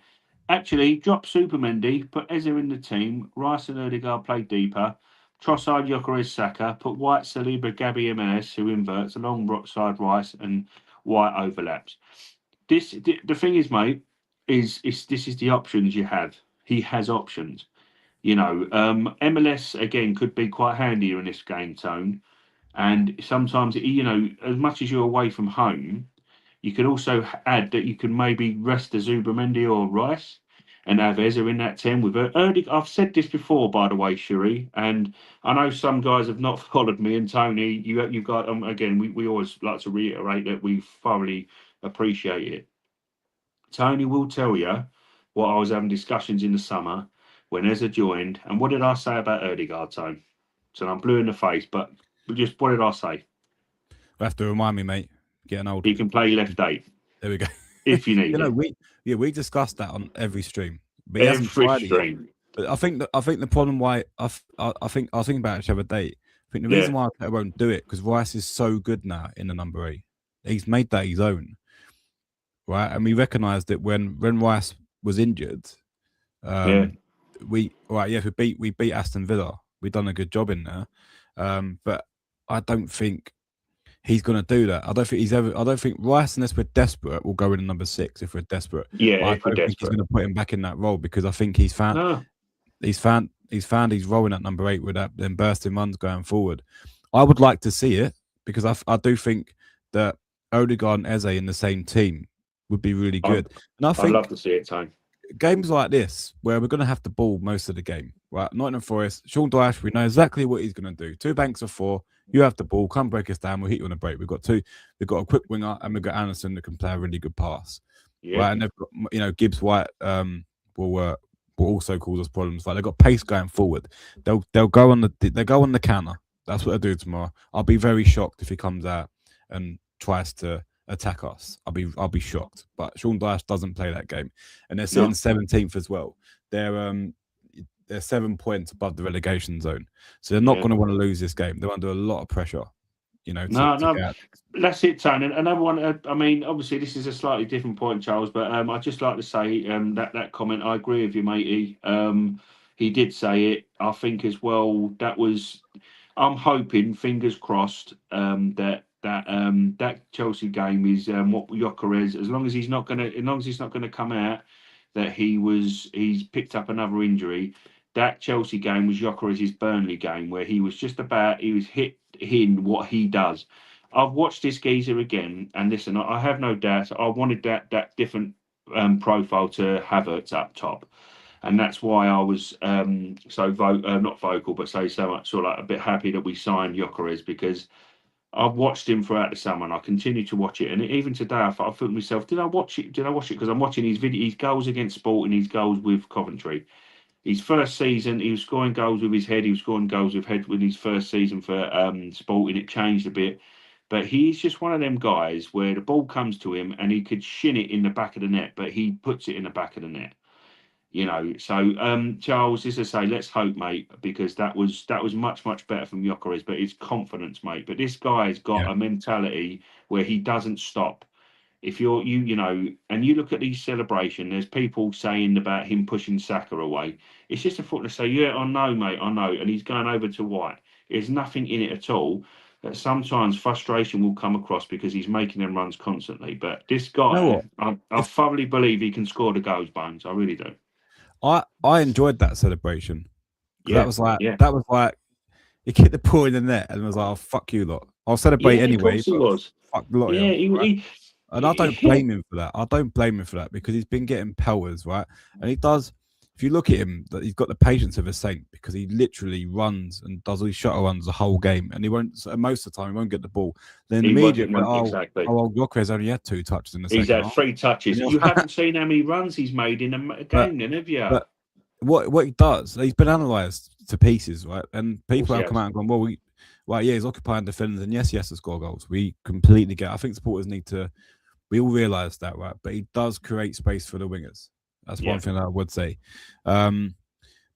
Actually, drop Supermendy, put Eze in the team. Rice and Erdegaard play deeper. Trossard, Gyökeres, Saka. Put White, Saliba, Gabby, Jimenez, who inverts alongside Rice, and White overlaps. The thing is, mate, is this is the options you have. He has options. MLS again could be quite handy in this game, Tone. And sometimes, as much as you're away from home, you could also add that you can maybe rest the Zubermendi or Rice and have Eza in that 10 with Erdig. I've said this before, by the way, Shuri, and I know some guys have not followed me. And Tony, you've got again. We always like to reiterate that we thoroughly appreciate it. Tony will tell you what I was having discussions in the summer when Ezra joined. And what did I say about Erdegaard, Tone? So I'm blue in the face, but just what did I say? You have to remind me, mate. Getting old. He can play left eight There we go. if you You need know, it. we discussed that on every stream, but he hasn't Every tried it yet. stream. But I think the problem why I think about it the other day. I think the Yeah. reason why I won't do it because Rice is so good now in the number 8. He's made that his own, right? And we recognised it when Rice was injured. Yeah. We beat Aston Villa. We done a good job in there, but I don't think he's going to do that. I don't think he's ever. I don't think Rice, unless we're desperate, will go in at number 6 if we're desperate. Yeah, But I if we're don't think he's desperate. going to put him back in that role because I think he's found No. he's found his role in at number 8 with that then bursting runs going forward. I would like to see it because I do think that Odegaard and Eze in the same team would be really good. And I I'd love think to see it, Tone. games like this where we're going to have the ball most of the game, right? Nottingham Forest, Sean Dyche, we know exactly what he's going to do. 2 banks of 4. You have the ball, come break us down. We'll hit you on a break. We've got a quick winger, and we've got Anderson that can play a really good pass, Yeah. right? And they've got, Gibbs White will also cause us problems. Like they've got pace going forward. They'll go on the counter. That's what they'll do tomorrow. I'll be very shocked if he comes out and tries to attack us. I'll be shocked. But Sean Dyche doesn't play that game, and they're sitting 17th as well. They're 7 points above the relegation zone, so they're not going to want to lose this game. They're under a lot of pressure, No, that's it, Tony. And another one. I mean, obviously, this is a slightly different point, Charles. But I'd just like to say that comment. I agree with you, matey. He did say it. I think as well. That was. I'm hoping, fingers crossed, that Chelsea game is what Gyökeres. As long as he's not gonna come out, that he's picked up another injury. That Chelsea game was Gyökeres' Burnley game, where he was hit in what he does. I've watched this geezer again, and listen, I have no doubt. I wanted that different profile to Havertz up top, and that's why I was not vocal, but say so much sort of like a bit happy that we signed Gyökeres because I've watched him throughout the summer, and I continue to watch it. And even today, I thought to myself, did I watch it? Did I watch it? Because I'm watching his goals against Sporting, his goals with Coventry. His first season, he was scoring goals with his head. He was scoring goals with head with his first season for Sporting. It changed a bit, but he's just one of them guys where the ball comes to him and he could shin it in the back of the net, but he puts it in the back of the net. So Charles, as I say, let's hope, mate, because that was much better from Gyökeres, but it's confidence, mate. But this guy's got a mentality where he doesn't stop. If and you look at these celebration, there's people saying about him pushing Saka away. It's just a foot to say, yeah, I know, mate, I know, and he's going over to White. There's nothing in it at all. Sometimes frustration will come across because he's making them runs constantly. But this guy, I thoroughly believe he can score the goals, Bones. I really do. I enjoyed that celebration. Yeah, that was like he kicked the ball in the net and was like, "Oh fuck you lot! I'll celebrate anyway." Of course he was. Fuck the lot. Yeah, and I don't blame him for that. I don't blame him for that because he's been getting pelters, right? And he does. If you look at him, that he's got the patience of a saint because he literally runs and does all these shuttle runs the whole game, and he won't. Most of the time, he won't get the ball. Then the media, exactly. Gyökeres only had 2 touches in the second half. He's had 3 touches. You haven't seen how many runs he's made in a game, then, have you? But what he does, he's been analysed to pieces, right? And people have come out and gone, well, he's occupying defenders, and yes, he has to score goals. We completely get. I think supporters need to. We all realise that, right? But he does create space for the wingers. That's one thing that I would say. But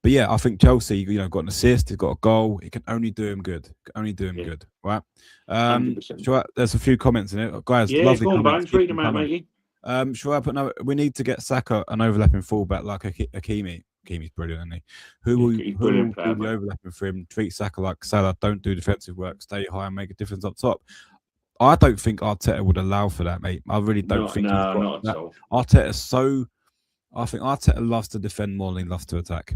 yeah, I think Chelsea, got an assist, he's got a goal. It can only do him good. Good, right? There's a few comments in it, guys. Lovely go on, comments. Bones, read them out, matey. Sure, I put no. We need to get Saka an overlapping fullback like Hakimi. Hakimi's brilliant, isn't he? Who will do the overlapping for him? Treat Saka like Salah. Don't do defensive work. Stay high and make a difference up top. I don't think Arteta would allow for that, mate. I really don't think he's got not that. At all. I think Arteta loves to defend more than he loves to attack.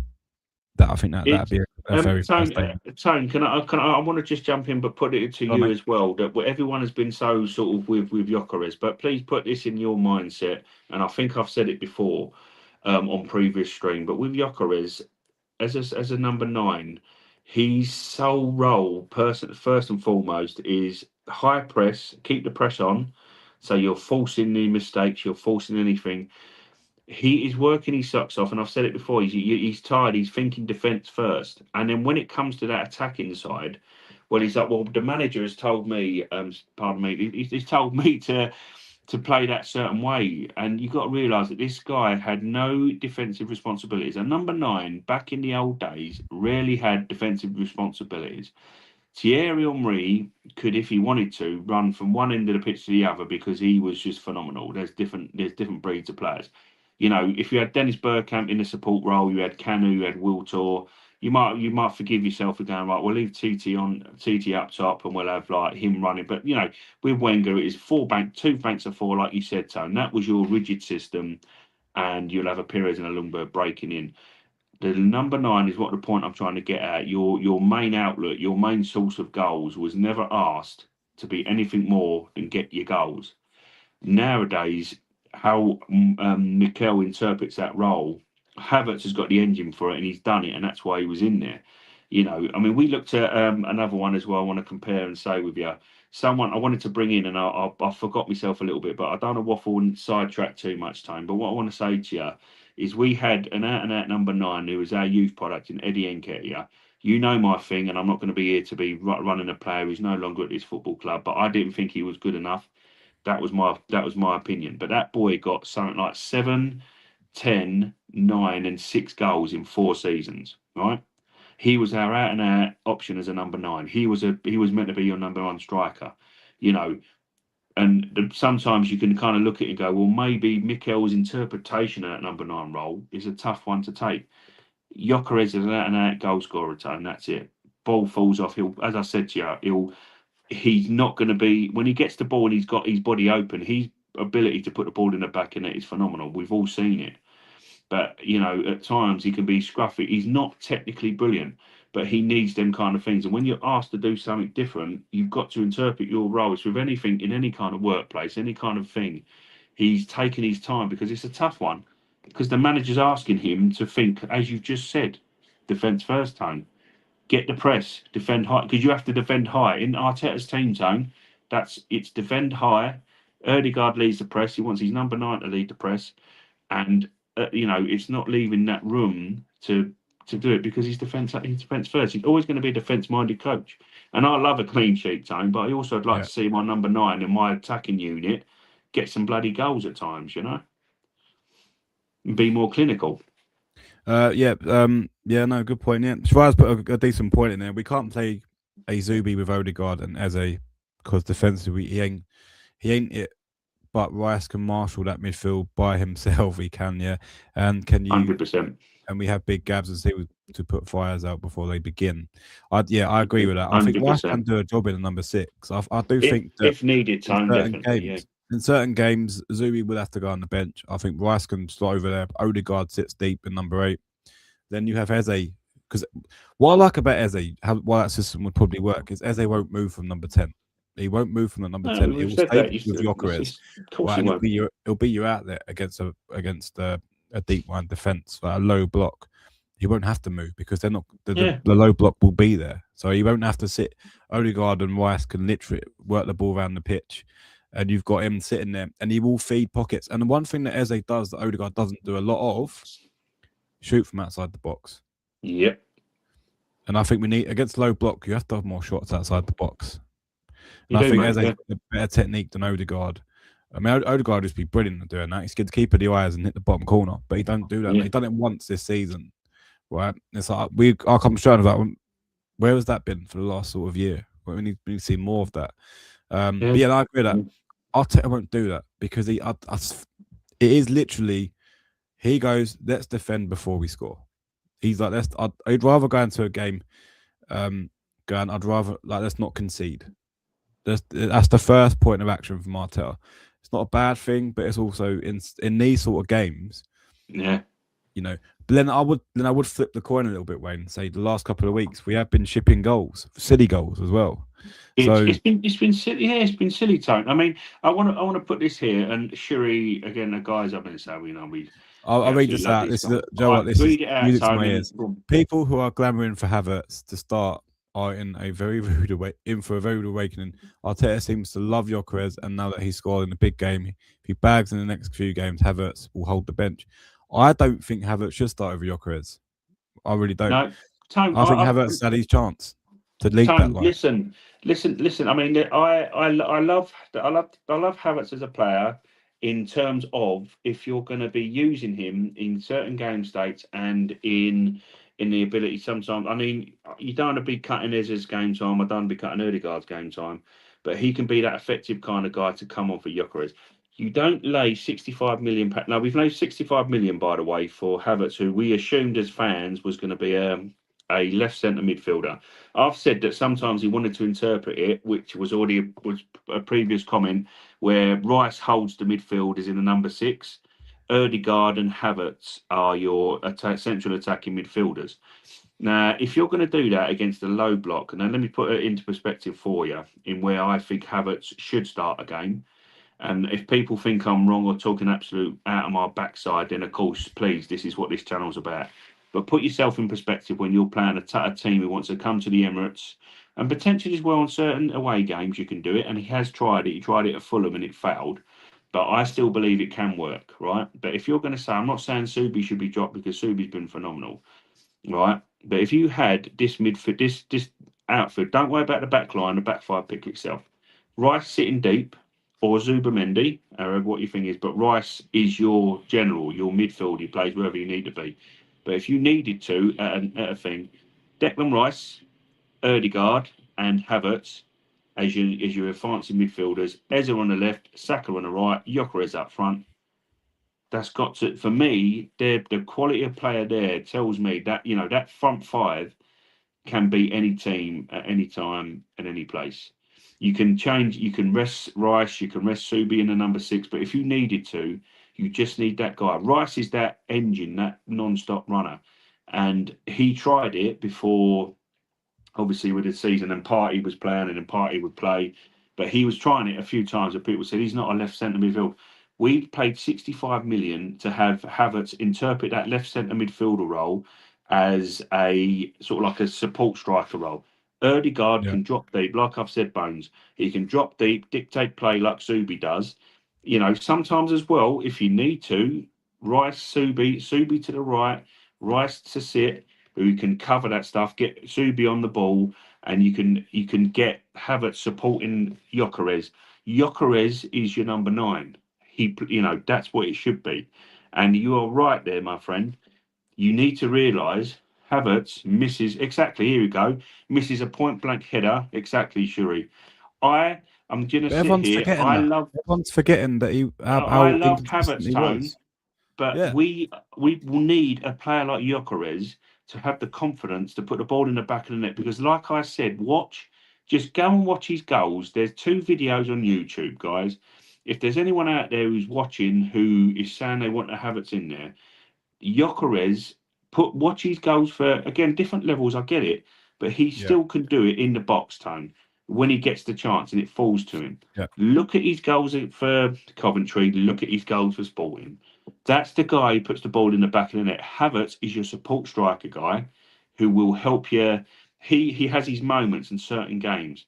I think that'd be a very Tone, can I want to just jump in, but put it to you as well. That everyone has been so sort of with Gyökeres, but please put this in your mindset. And I think I've said it before on previous stream, but with Gyökeres as a number 9, his sole role, first and foremost, is high press, keep the press on, So you're forcing the mistakes, you're forcing anything. He is working his socks off, and I've said it before. He's tired. He's thinking defence first, and then when it comes to that attacking side, well, he's like, well, the manager has told me, pardon me, he's told me to play that certain way, and you've got to realise that this guy had no defensive responsibilities. And number nine, back in the old days, rarely had defensive responsibilities. Thierry Henry could, if he wanted to, run from one end of the pitch to the other because he was just phenomenal. There's different breeds of players. You know, if you had Dennis Bergkamp in the support role, you had Canu, you had Wiltor. You might forgive yourself for going right. We'll leave TT up top, and we'll have like him running. But you know, with Wenger, it is two banks of four, like you said, Tone. That was your rigid system, and you'll have a Perez and a Lundberg breaking in. The number nine is what the point I'm trying to get at. Your main outlet, your main source of goals was never asked to be anything more than get your goals. Nowadays, how Mikel interprets that role, Havertz has got the engine for it and he's done it, and that's why he was in there. You know, I mean, we looked at another one as well. I want to compare and say with you. Someone I wanted to bring in, and I forgot myself a little bit, but I don't want to waffle and sidetrack too much time. But what I want to say to you is we had an out and out number nine who was our youth product in Eddie Nketiah. You know my thing, and I'm not going to be here to be running a player who's no longer at this football club, but I didn't think he was good enough. That was my opinion. But that boy got something like 7, 10, 9, and 6 goals in 4 seasons. Right? He was our out and out option as a number nine. He was meant to be your number one striker. You know, and sometimes you can kind of look at it and go, well, maybe Mikel's interpretation of that number nine role is a tough one to take. Gyökeres is an out and out goal scorer, and that's it. Ball falls off. As I said to you, he's not going to be, when he gets the ball and he's got his body open, his ability to put the ball in the back of net is phenomenal. We've all seen it. But, you know, at times he can be scruffy. He's not technically brilliant, but he needs them kind of things. And when you're asked to do something different, you've got to interpret your roles with anything in any kind of workplace, any kind of thing. He's taken his time because it's a tough one. Because the manager's asking him to think, as you've just said, defence first, Tone. Get the press, defend high, because you have to defend high. In Arteta's team, Tone, it's defend high. Erdegaard leads the press. He wants his number nine to lead the press, and you know, it's not leaving that room to do it because he's defence first. He's always going to be a defence minded coach, and I love a clean sheet, Tone, but I also would like to see my number nine in my attacking unit get some bloody goals at times, you know, and be more clinical. No, good point. Yeah, Schweiz put a decent point in there. We can't play a Zubi with Odegaard and Eze because defensively he ain't it. But Rice can marshal that midfield by himself. He can, yeah. And can you? 100%. And we have big Gabs and Steve to put fires out before they begin. I agree with that. I think Rice can do a job in a number 6. I do think that if needed, Tone, definitely. Games, in certain games, Zubi will have to go on the bench. I think Rice can slot over there. Odegaard sits deep in number 8. Then you have Eze. Because what I like about Eze, why that system would probably work, is Eze won't move from number 10. He won't move from the number 10. He will stay with Gyökeres. He'll be your outlet against a deep line defense, like a low block. He won't have to move because they're not the low block will be there, so he won't have to sit. Odegaard and Rice can literally work the ball around the pitch, and you've got him sitting there, and he will feed pockets. And the one thing that Eze does that Odegaard doesn't do a lot of, shoot from outside the box. Yep. And I think we need against low block, you have to have more shots outside the box. And I think Eze has a better technique than Odegaard. I mean, Odegaard would just be brilliant at doing that. He's good to keep the eyes and hit the bottom corner, but he don't do that. Yeah. He's done it once this season, right? It's like our concern about where has that been for the last sort of year? We need to see more of that. But I agree with that. Arteta won't do that because it is literally he goes, let's defend before we score. He's like, I'd rather go into a game, I'd rather let's not concede. That's the first point of action from Arteta. It's not a bad thing, but it's also in these sort of games. Yeah, you know. But then I would flip the coin a little bit, Wayne, and say the last couple of weeks we have been shipping goals, silly goals as well. It's been silly. Yeah, it's been silly, Tone. I mean, I want to put this here, and Shuri again. The guys up in Saudi, I'll read this out. This is music to my ears. People who are glamouring for Havertz to start are in a very in for a very rude awakening. Arteta seems to love Gyökeres, and now that he's scored in a big game, if he bags in the next few games, Havertz will hold the bench. I don't think Havertz should start over Gyökeres. I really don't. No, Tone, I think Havertz had his chance to lead that Tone, line. listen. I mean, I love Havertz as a player in terms of if you're going to be using him in certain game states and in the ability sometimes. I mean, you don't want to be cutting Ez's game time. I don't want to be cutting Odegaard's game time, but he can be that effective kind of guy to come on for Gyökeres. You don't lay 65 million. Now we've laid 65 million, by the way, for Havertz, who we assumed as fans was going to be a left centre midfielder. I've said that sometimes he wanted to interpret it, which was a previous comment, where Rice holds the midfield as in the number 6. Erdegaard and Havertz are your central attacking midfielders. Now, if you're going to do that against a low block, now let me put it into perspective for you in where I think Havertz should start a game. And if people think I'm wrong or talking absolute out of my backside, then of course, please, this is what this channel's about. But put yourself in perspective when you're playing a team who wants to come to the Emirates and potentially as well on certain away games, you can do it. And he has tried it. He tried it at Fulham and it failed. But I still believe it can work, right? But if you're going to say, I'm not saying Subi should be dropped because Subi's been phenomenal, right? But if you had this midfield, this outfit, don't worry about the back line, the back five pick itself. Rice sitting deep, or Zubamendi, however what you think is, but Rice is your general, your midfield. He plays wherever you need to be. But if you needed to at a thing, Declan Rice, Erdegaard, and Havertz as your advancing midfielders, Eze on the left, Saka on the right, Gyökeres up front. That's got to, for me, the quality of player there tells me that that front five can beat any team at any time at any place. You can change, you can rest Rice, you can rest Subi in the number 6, but if you needed to, you just need that guy. Rice is that engine, that non-stop runner. And he tried it before, obviously, with the season, and Partey was playing and then Partey would play. But he was trying it a few times, and people said he's not a left centre midfield. We paid 65 million to have Havertz interpret that left centre midfielder role as a sort of like a support striker role. Erdegaard Yeah. can drop deep, like I've said, Bones. He can drop deep, dictate play like Subi does. Sometimes as well, if you need to, Rice, Subi to the right, Rice to sit, who can cover that stuff, get Subi on the ball, and you can get Havertz supporting Gyökeres. Gyökeres is your number 9. That's what it should be. And you are right there, my friend. You need to realise Havertz misses exactly. Here we go. Misses a point blank header. Exactly, Shuri. I'm gonna But sit everyone's here. forgetting that. Everyone's forgetting that I how love inconsistent Havertz, he Tone, was. but Yeah. we will need a player like Gyökeres to have the confidence to put the ball in the back of the net. Because, like I said, just go and watch his goals. There's 2 videos on YouTube, guys. If there's anyone out there who's watching who is saying they want to have it in there, Gyökeres, watch his goals for again different levels. I get it, but he Yeah. still can do it in the box, Tone, when he gets the chance and it falls to him. Yeah. Look at his goals for Coventry. Look at his goals for Sporting. That's the guy who puts the ball in the back of the net. Havertz is your support striker guy, who will help you. He has his moments in certain games,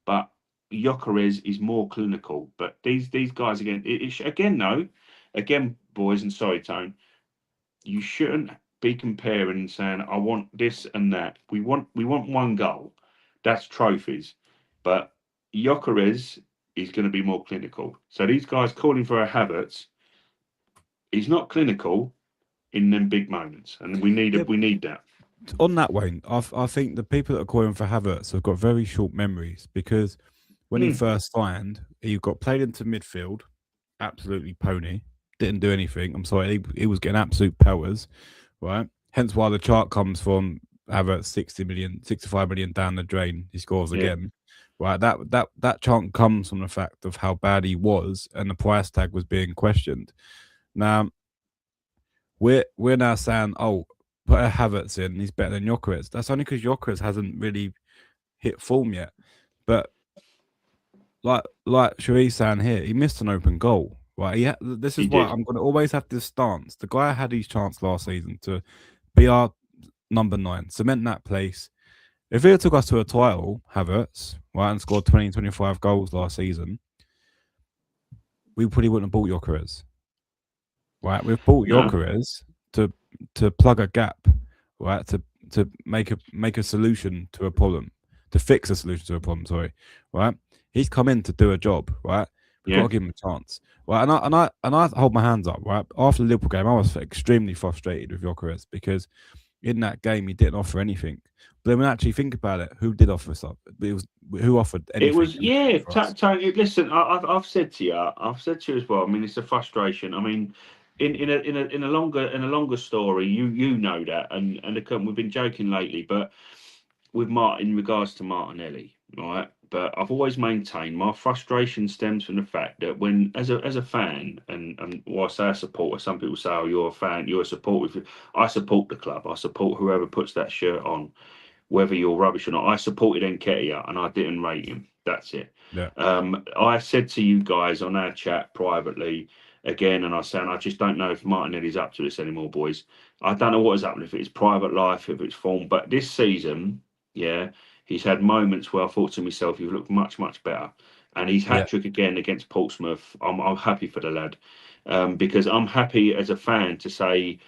but Gyökeres is more clinical. But these guys again, again though, again boys, and sorry Tone, you shouldn't be comparing and saying, I want this and that. We want one goal. That's trophies. But Gyökeres is going to be more clinical. So these guys calling for a Havertz, he's not clinical in them big moments. And Yeah. we need that. On that, Wayne, I think the people that are calling for Havertz have got very short memories because when he first signed, he got played into midfield, absolutely pony, didn't do anything. I'm sorry, he was getting absolute powers, right? Hence why the chart comes from Havertz 60 million, 65 million down the drain. He scores Yeah. again, right? That chart comes from the fact of how bad he was and the price tag was being questioned. Now we're now saying, oh, put a Havertz in, he's better than Gyökeres. That's only because Gyökeres hasn't really hit form yet. But like Sharif saying here, he missed an open goal. Right, this is why I'm going to always have this stance. The guy had his chance last season to be our number 9, cement that place, If he took us to a title, Havertz, right, and scored 20, 25 goals last season, we probably wouldn't have bought Jokeres. Right, we've bought No. Jokeres to plug a gap, right, to make a solution to a problem, to fix a solution to a problem. Sorry, right. He's come in to do a job, right. We've got Yeah. to give him a chance, right. And I hold my hands up, right. After the Liverpool game, I was extremely frustrated with Jokeres because in that game he didn't offer anything. But then when I actually think about it, who did offer stuff? It was who offered It anything, was, anything yeah. for us. Listen, I've said to you, I've said to you as well. I mean, it's a frustration. I mean, in a longer story, you know that, and we've been joking lately, but with Martin in regards to Martinelli, right? But I've always maintained my frustration stems from the fact that when, as a fan, and well, I say a supporter, some people say, "Oh, you're a fan, you're a supporter." I support the club. I support whoever puts that shirt on, whether you're rubbish or not. I supported Nketiah and I didn't rate him. That's it. Yeah, I said to you guys on our chat privately again, and I said, I just don't know if Martinelli's up to this anymore, boys. I don't know what has happened, if it's private life, if it's form, but this season, yeah, he's had moments where I thought to myself, you've looked much, much better. And he's yeah, hat trick again against Portsmouth. I'm happy for the lad, because I'm happy as a fan to say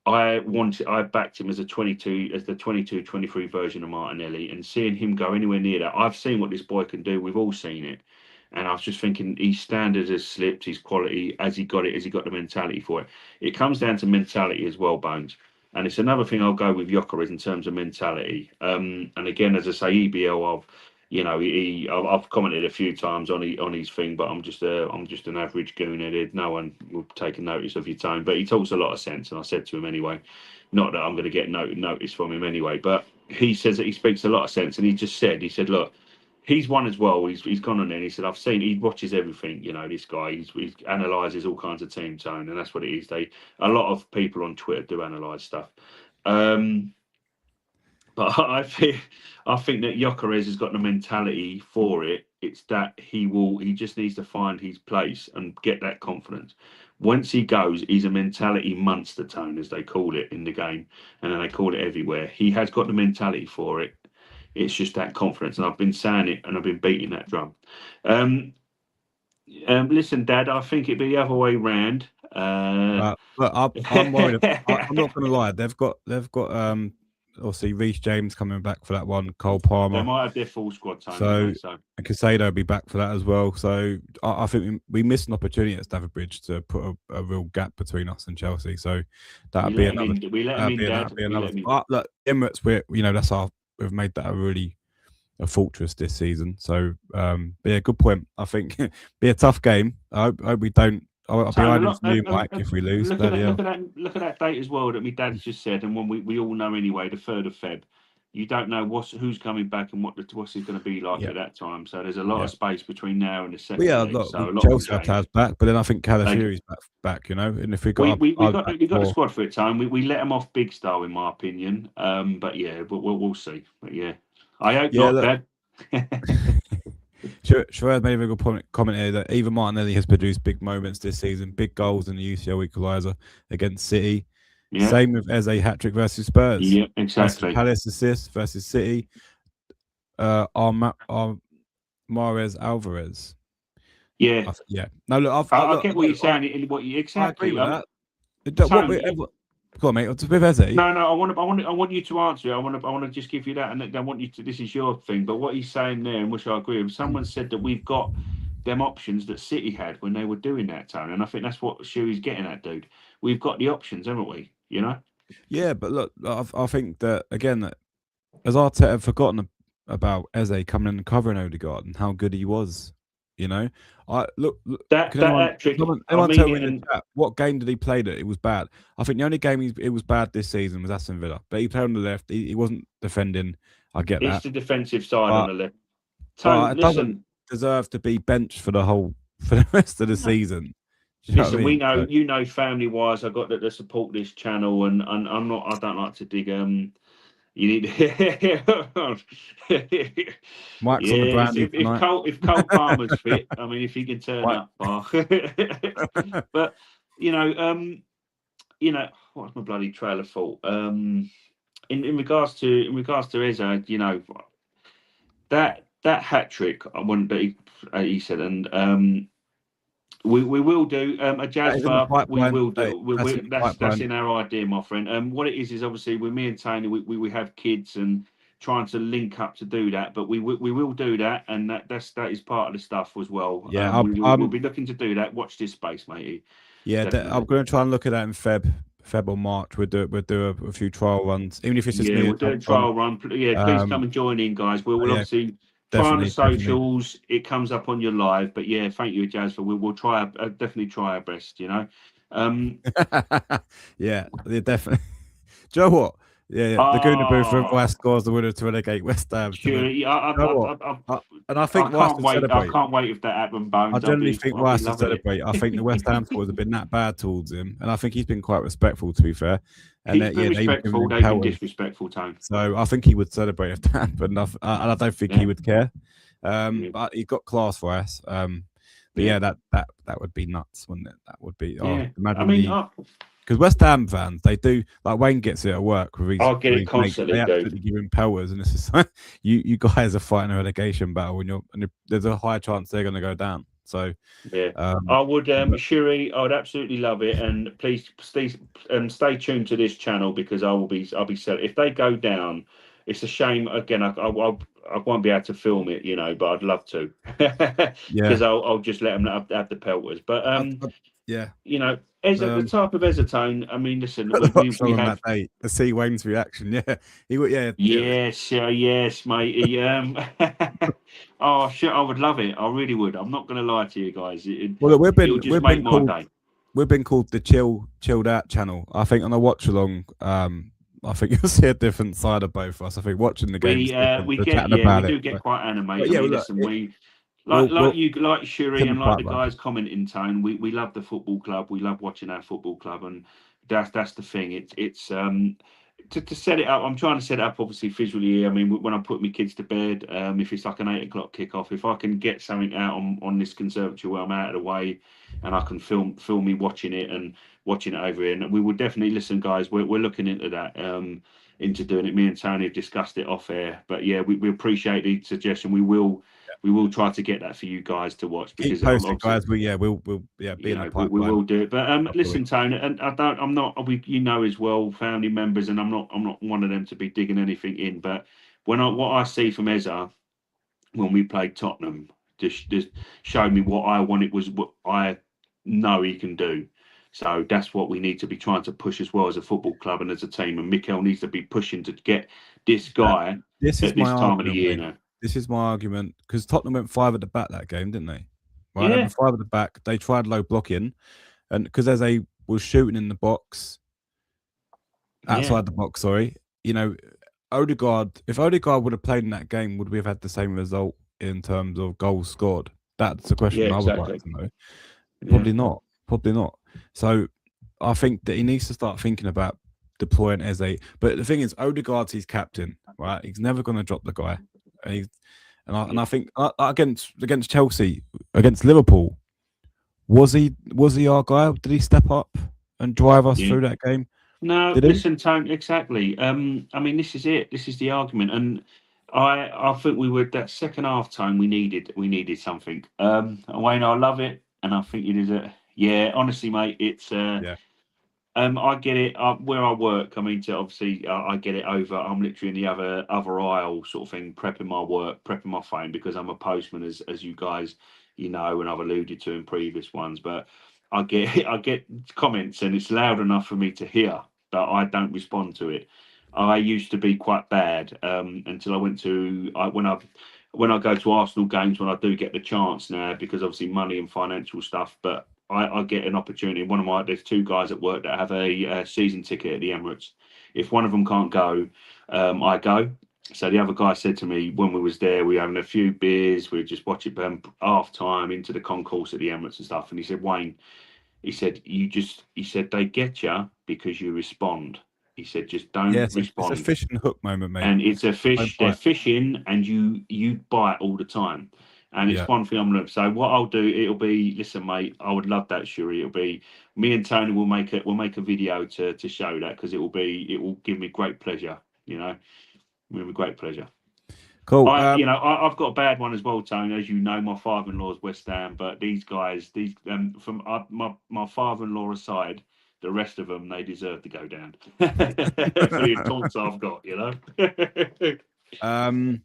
I backed him as the 22-23 version of Martinelli, and seeing him go anywhere near that, I've seen what this boy can do. We've all seen it. And I was just thinking his standards has slipped, his quality, has he got the mentality for it? It comes down to mentality as well, Bones. And it's another thing I'll go with Jokeres in terms of mentality. And again, as I say, EBL, I've commented a few times on his thing, but I'm just an average gooner. No one will take a notice of your tone, but he talks a lot of sense, and I said to him anyway, not that I'm going to get notice from him anyway, but he says that he speaks a lot of sense, and he said, look, he's one as well. He's gone on there. And he said, he watches everything. You know, this guy. He analyzes all kinds of team tone, and that's what it is. A lot of people on Twitter do analyze stuff. Um, but I think that Jokeres has got the mentality for it. It's that he just needs to find his place and get that confidence. Once he goes, he's a mentality monster tone, as they call it in the game, and then they call it everywhere. He has got the mentality for it. It's just that confidence, and I've been saying it, and I've been beating that drum. Um, Listen, Dad, I think it'd be the other way round. But I'm worried. I'm not going to lie. They've got obviously Reece James coming back for that one. Cole They Palmer. might have their full squad time, haven't So they? So and Casado will be back for that as well. So I think we missed an opportunity at Stamford Bridge to put a real gap between us and Chelsea. So we that'd be let him another. in. We let him in, That'd Dad. be We another. let him in. Look, Emirates, that's our. We've made that a fortress this season. So be a good point. I think be a tough game. I hope we don't. I'll be Tone, a ironing lot. for you, Mike, if we lose. Bloody hell. Look at that date as well that my dad's just said, and one we all know anyway. The 3rd of Feb. You don't know who's coming back and what's he going to be like Yeah, at that time. So there's a lot yeah. of space between now and the Well, second yeah, leg. look, So a lot can Chelsea have change. Taz back, but then I think They, Calafiori's back, and if we got our back we got the four, squad for it, Tone. We let him off big style, in my opinion. But yeah, but we'll see. But yeah, I hope yeah, not, look, Dad. Sherrod made a very good comment here that even Martinelli has produced big moments this season, big goals in the UCL equaliser against City. Yeah, Same with Eze hat trick versus Spurs, yeah, versus exactly. Palace assist versus City. Our Mares Alvarez. Yeah, Yeah. No, look, I get what you're saying. What you I agree exactly? with that. What we Tone. ever, go on, mate. With Eze. No, I want you to answer it. I want to just give you that, and I want you to. This is your thing, but what he's saying there, and which I agree with. Someone said that we've got them options that City had when they were doing that, Tone, and I think that's what Shuey's getting at, dude. We've got the options, haven't we? You know. Yeah, but look, I think that again, that has Arteta forgotten about Eze coming in and covering Odegaard and how good he was? You know, look That can anyone that trick. I anyone mean tell me it, in the and chat what game did he play that it was bad? I think the only game it was bad this season was Aston Villa, but he played on the left. He wasn't defending. I get it's that, the defensive side on but the left. but Tone, it doesn't listen, deserve to be benched for the whole for the rest of the season. Do you know what I listen. We mean? know, So, you know, family wise, I got to support this channel, and I'm not. I don't like to dig. You need. Mike's on the Yeah, brandy tonight. If Cole Palmer's fit, I mean, if he can turn Mike. up, but you know, what's my bloody trail of thought? in regards to Eza, you know, that hat trick, I want that he said, and we will do a That jazz is in the bar. We pipeline. will do. That's in the That's pipeline. in our idea, my friend. What it is obviously with me and Tony, we have kids and trying to link up to do that. But we will do that, and that is part of the stuff as well. Yeah, We'll be looking to do that. Watch this space, matey. yeah. I'm Definitely. going to try and look at that in Feb or March. We'll do a few trial runs, even if it's just Yeah, me we'll and do a Tom. trial run. Yeah, please come Um, and join in, guys. We'll yeah, obviously try on the definitely. socials. It comes up on your live. But yeah, thank you, Jazz, for we'll try definitely try our best. You know. Um, Yeah, definitely. Do you know what? Yeah, the Gooner Booth when oh, Rice scores the winner to relegate West Ham to the. surely, You know what? And I think Rice can't would wait. I celebrate. can't wait if that happens, I Bones. generally think I'll be Rice would loving it. celebrate. I think the West Ham supporters have been that bad towards him, and I think he's been quite respectful, to be fair. And He's been yeah, they've given respectful. him They've been pelters. disrespectful, Tone. So I think he would celebrate if that happened. And I don't think he Yeah, would care. yeah, But he got class for us. But yeah, yeah, that would be nuts, wouldn't it? That would be. Oh, yeah. I imagine mean, the because West Ham fans, they do like Wayne gets it at work I get with it his mates. They constantly, dude. absolutely give him pelters, and it's just like you guys are fighting a relegation battle, and there's a high chance they're going to go down. So Yeah, um, I would, but Shuri. I would absolutely love it, and please stay tuned to this channel because I'll be set. If they go down, it's a shame. Again, I won't be able to film it, you know, but I'd love to yeah, because I'll just let them have the pelters. But yeah, you know, as the um, type of Ezotone, I mean, listen, put the box we on that have. day to see Wayne's reaction. Yeah, he would. Yeah, yeah. Yes, yes, matey. Oh shit, I would love it. I really would. I'm not going to lie to you guys. Well, look, It'll just make my day. we've been called the chilled out channel. I think on a watch along, I think you'll see a different side of both of us. I think watching the games different, We the get, chatting yeah, we about it. do get quite But animated. I yeah, mean, well, look, listen, we we'll like it's Shuri in the and like the pipeline. guys commenting tone. We love the football club. We love watching our football club, and that's the thing. It's to set it up. I'm trying to set it up obviously visually. I mean, when I put my kids to bed, if it's like an 8 o'clock kickoff, if I can get something out on this conservatory where I'm out of the way, and I can film me watching it and watching it over here, and we will definitely listen, guys. We're looking into that. Into doing it. Me and Tony have discussed it off air, but yeah, we appreciate the suggestion. We will try to get that for you guys to watch Keep because posted, obviously, guys. We'll be you in the know, we pipeline. will do it. But Hopefully. listen, Tony, and I'm not, you know, as well, family members, and I'm not one of them to be digging anything in. But what I see from Eza when we played Tottenham, just showed me what I wanted was what I know he can do. So that's what we need to be trying to push as well as a football club and as a team. And Mikel needs to be pushing to get this That guy this is at my this time of the argument, year Wayne. now. This is my argument because Tottenham went five at the back that game, didn't they? Right, they Yeah, went five at the back. They tried low blocking, and because Eze was shooting in the box, yeah, outside the box, sorry, you know, Odegaard. If Odegaard would have played in that game, would we have had the same result in terms of goals scored? That's the yeah, question I would like exactly. to know. Yeah, Probably not. Probably not. So I think that he needs to start thinking about deploying Eze. But the thing is, Odegaard's his captain, right? He's never going to drop the guy. And he's and I yeah, think against Chelsea, against Liverpool, was he our guy? Did he step up and drive us yeah. through that game? No, Did he? listen, Tone, exactly. I mean, this is it. This is the argument, and I think we were that second half time. We needed something. Wayne, I love it, and I think it is a yeah. Honestly, mate, it's Yeah. I get it. Where I work, I mean, to obviously, I get it over. I'm literally in the other aisle, sort of thing, prepping my work, prepping my phone because I'm a postman, as you guys, you know, and I've alluded to in previous ones. But I get I get comments, and it's loud enough for me to hear, but I don't respond to it. I used to be quite bad until I went to when I go to Arsenal games when I do get the chance now because obviously money and financial stuff, but I get an opportunity. There's two guys at work that have a season ticket at the Emirates. If one of them can't go, I go. So the other guy said to me when we was there, we were having a few beers, we were just watching half time into the concourse at the Emirates and stuff. And he said, Wayne, he said they get you because you respond. He said just Yeah. don't It's a respond, fish and hook moment, mate. and it's a Don't fish. They're bite. fishing, and you bite all the time. And it's Yeah. one thing I'm gonna say. What I'll do, it'll be listen, mate. I would love that, Shuri. It'll be me and Tony will make it. We'll make a video to show that because it will give me great pleasure. You know, with a great pleasure. Cool. I've got a bad one as well, Tony. As you know, my father-in-law's West Ham, but these guys, from my father-in-law aside, the rest of them, they deserve to go down for the taunts I've got. Oh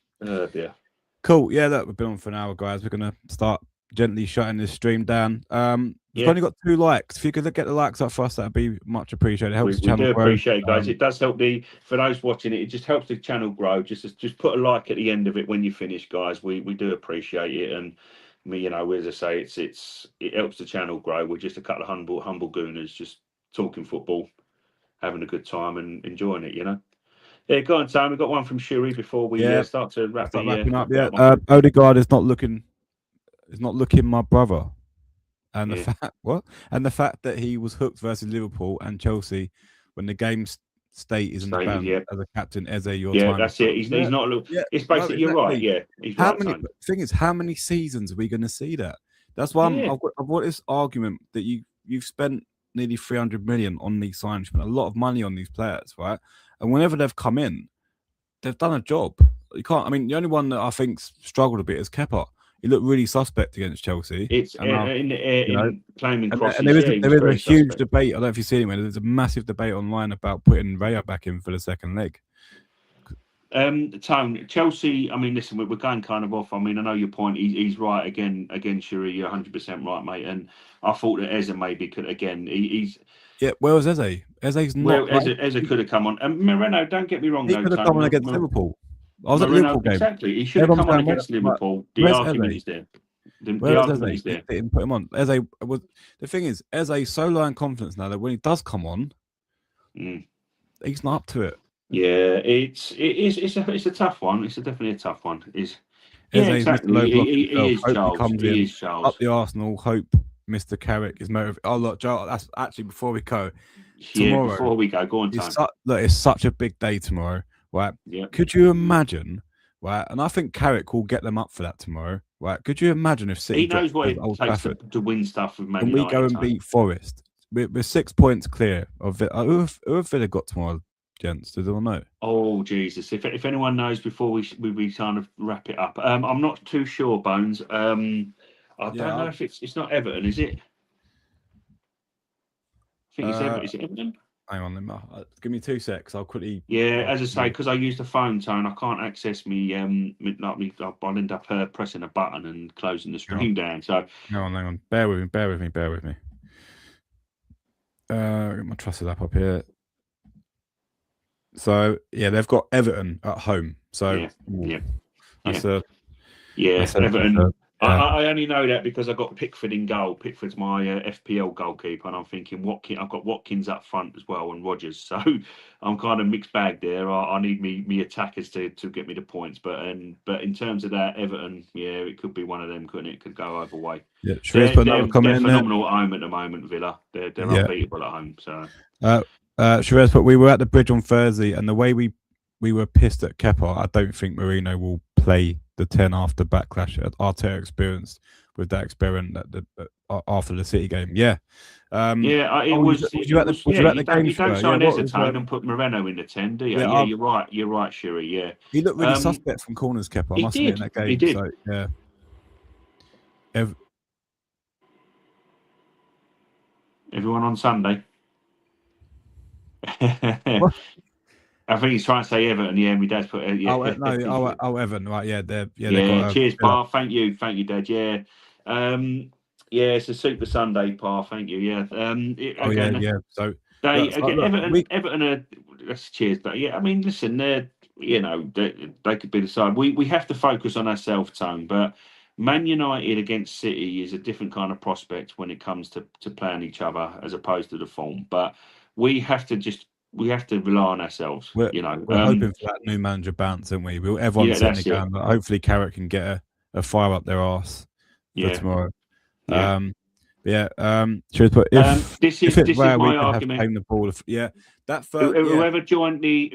dear. Cool. Yeah, that we've been on for an hour, guys. We're gonna start gently shutting this stream down. We've Yeah. only got 2 likes. If you could get the likes up for us, that'd be much appreciated. It helps We the channel do grow. appreciate it, guys. It does help for those watching it. It just helps the channel grow. Just put a like at the end of it when you finish, guys. We do appreciate it, and as I say, it helps the channel grow. We're just a couple of humble Gooners, just talking football, having a good time, and enjoying it. Yeah, go on, Sam. We've got one from Shuri before we start to wrapping up. Yeah, Odegaard is not looking my brother. And the fact that he was hooked versus Liverpool and Chelsea when the game state is in the ban as a captain, Eze, your time. That's it. He's not. It's basically you're right. Yeah, he's right. The thing is, how many seasons are we going to see that? That's why I've got this argument that you've spent nearly 300 million on these signings, spent a lot of money on these players, right? And whenever they've come in, they've done a job. You can't. I mean, the only one that I think's struggled a bit is Kepa. He looked really suspect against Chelsea. It's in claiming crosses. And there is a huge debate. I don't know if you've seen it. There's a massive debate online about putting Raya back in for the second leg. Tone, Chelsea. I mean, listen, we're going kind of off. I mean, I know your point. He's right again, Shuri. You're 100% right, mate. And I thought that Eze maybe could again. He's where was Eze? Eze's not. Eze could have come on. And Moreno, don't get me wrong. He could have come on against Liverpool. I was at the Liverpool game. Exactly. He should have come on against Liverpool. The argument is there. The argument is there. They didn't put him on. Eze was the thing is Eze's so low in confidence now that when he does come on, he's not up to it. Yeah, it's a tough one. It's definitely a tough one. Exactly. He is Charles. He is Charles. Up the Arsenal. Hope Mr. Carrick is motivated. Oh look, Joe. That's actually before we go. Tomorrow, before we go on. It's such a big day tomorrow. Right? Yeah. Could you imagine? Right, and I think Carrick will get them up for that tomorrow. Right? Could you imagine if City? He knows what it takes to win stuff with Man United. And we go and beat Forest. We're 6 points clear of it. Who have Villa got tomorrow, gents? Do they all know? Oh Jesus! If anyone knows before we kind of wrap it up, I'm not too sure, Bones. I don't know if it's not Everton, is it? I think it's Everton. Is it Everton? Hang on, give me 2 secs. I'll quickly. Yeah, as I say, because I use the phone tone, I can't access me. I'll end up pressing a button and closing the stream down. So hang on. Bear with me. Get my trusted app up here. So they've got Everton at home. So Everton. I only know that because I got Pickford in goal. Pickford's my FPL goalkeeper, and I'm thinking I've got Watkins up front as well, and Rodgers. So I'm kind of mixed bag there. I need me attackers to get me the points, but in terms of that, Everton, it could be one of them, couldn't it? It could go either way. Yeah, they're phenomenal at home at the moment. Villa, they're unbeatable at home. So, Sherez, but we were at the bridge on Thursday, and the way we were pissed at Kepa, I don't think Marino will play the 10 after backlash that Arteta experienced with that experiment after the City game. Was you at the game? You don't sign Ezatone and put Moreno in the 10, do you? Yeah, you're right. You're right, Shuri. Yeah, he looked really suspect from corners, Kepa. I must admit in that game. He did. So, yeah. Everyone on Sunday. I think he's trying to say Everton. Yeah, my dad's put. Everton. Right. Cheers, Pa. Thank you, Dad. Yeah. It's a super Sunday, Pa. Thank you. Yeah. So Everton are. Cheers, but I mean, listen, they could be the side. We have to focus on ourselves, Tone. But Man United against City is a different kind of prospect when it comes to playing each other as opposed to the form. But we have to rely on ourselves. We're hoping for that new manager bounce, aren't we? Everyone's saying again, but hopefully Carrick can get a fire up their arse for tomorrow. This is my argument. The ball, that third, whoever joined the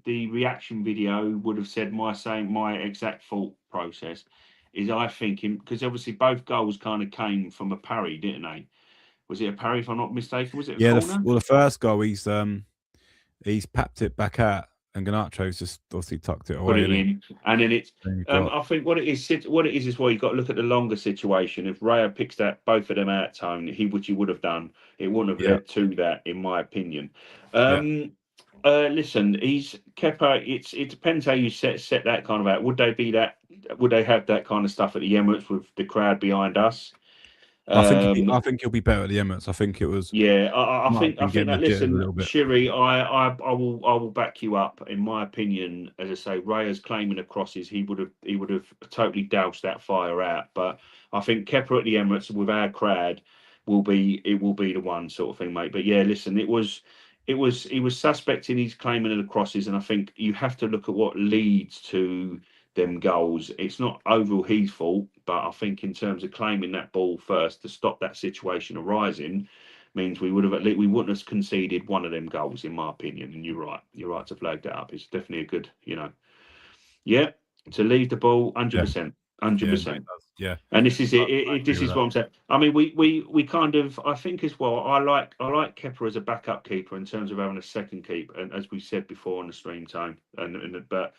reaction video would have said my exact thought process is I think because obviously both goals kind of came from a parry, didn't they? Was it a parry, if I'm not mistaken? Was it a corner? The first goal, he's he's papped it back out, and Ganacho's just obviously tucked it put away, it and he. in, and then it's. Then you've got I think what it is why you've got to look at the longer situation. If Raya picks that both of them out, time which he would have done, it wouldn't have yeah, led to that, in my opinion. yeah. Listen, he's Kepa. It depends how you set that kind of out. Would they be that? Would they have that kind of stuff at the Emirates with the crowd behind us? Um, I think he'll be better at the Emirates. I think it was Yeah, I might have think been getting that. the jitters a Listen, little bit. Shiri, I will back you up. In my opinion, as I say, Raya's claiming the crosses. He would have totally doused that fire out. But I think Kepa at the Emirates with our crowd will be the one sort of thing, mate. But yeah, listen, he was suspecting he's claiming of the crosses, and I think you have to look at what leads to them goals. It's not overall his fault, but I think in terms of claiming that ball first to stop that situation arising means we would have we wouldn't have conceded one of them goals, in my opinion. And you're right to flag that up. It's definitely a good, yeah, to leave the ball, hundred Yeah, percent, hundred yeah, no, it percent. does. Yeah, And this is it. I This agree with is that. what I'm saying. I mean, we kind of, I think as well. I like Kepa as a backup keeper in terms of having a second keeper, and as we said before on the stream time, but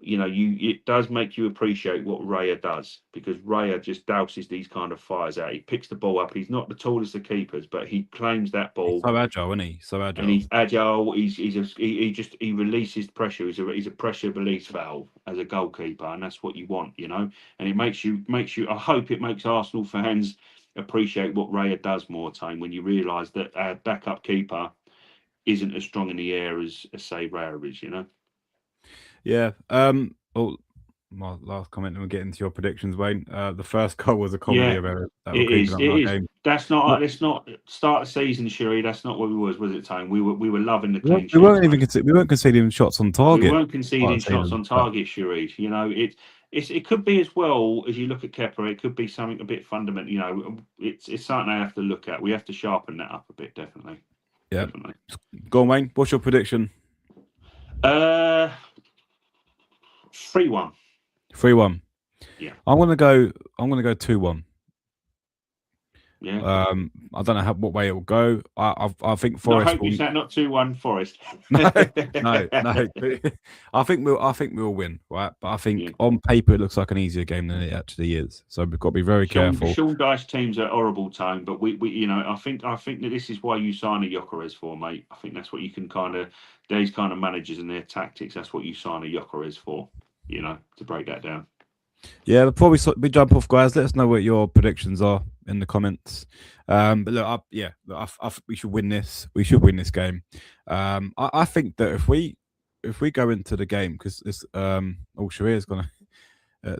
it does make you appreciate what Raya does, because Raya just douses these kind of fires out. He picks the ball up. He's not the tallest of keepers, but he claims that He's ball so agile, isn't he? So and agile. he's agile. He releases pressure. He's a pressure release valve as a goalkeeper, and that's what you want. And it makes you. I hope it makes Arsenal fans appreciate what Raya does more time when you realise that our backup keeper isn't as strong in the air as say Raya is. Yeah. Oh, my last comment, and we'll get into your predictions, Wayne. The first goal was a comedy Yeah, of errors that were it creeping is. up It in our is. game. That's No, not. Let's not start the season, Sherry. That's not what we was it, Tone? We were loving the clean we sheets, weren't even mate. we weren't conceding shots on We target. weren't conceding shots on target, Sherry. It could be as well as you look at Kepa. It could be something a bit fundamental. It's something I have to look at. We have to sharpen that up a bit, definitely, Yeah. definitely. Go on, Wayne. What's your prediction? Uh, 3-1. 3-1. Yeah, I'm gonna go. I'm gonna go 2-1. yeah. I don't know what way it will go. I think No, I Forest hope will. you said not 2-1 Forest. No, no, no. I think we'll win, right? But I Yeah. think on paper it looks like an easier game than it actually is. So we've got to be very The careful. Sean Dyche teams are horrible, Tone, but I think that this is why you sign a Jokeres for, mate. I think that's what you can these kind of managers and their tactics. That's what you sign a Jokeres for, to break that down. Yeah, before we jump off, guys, let us know what your predictions are in the comments. But look, we should win this. We should win this game. I think that if we go into the game, because it's Sharia's gonna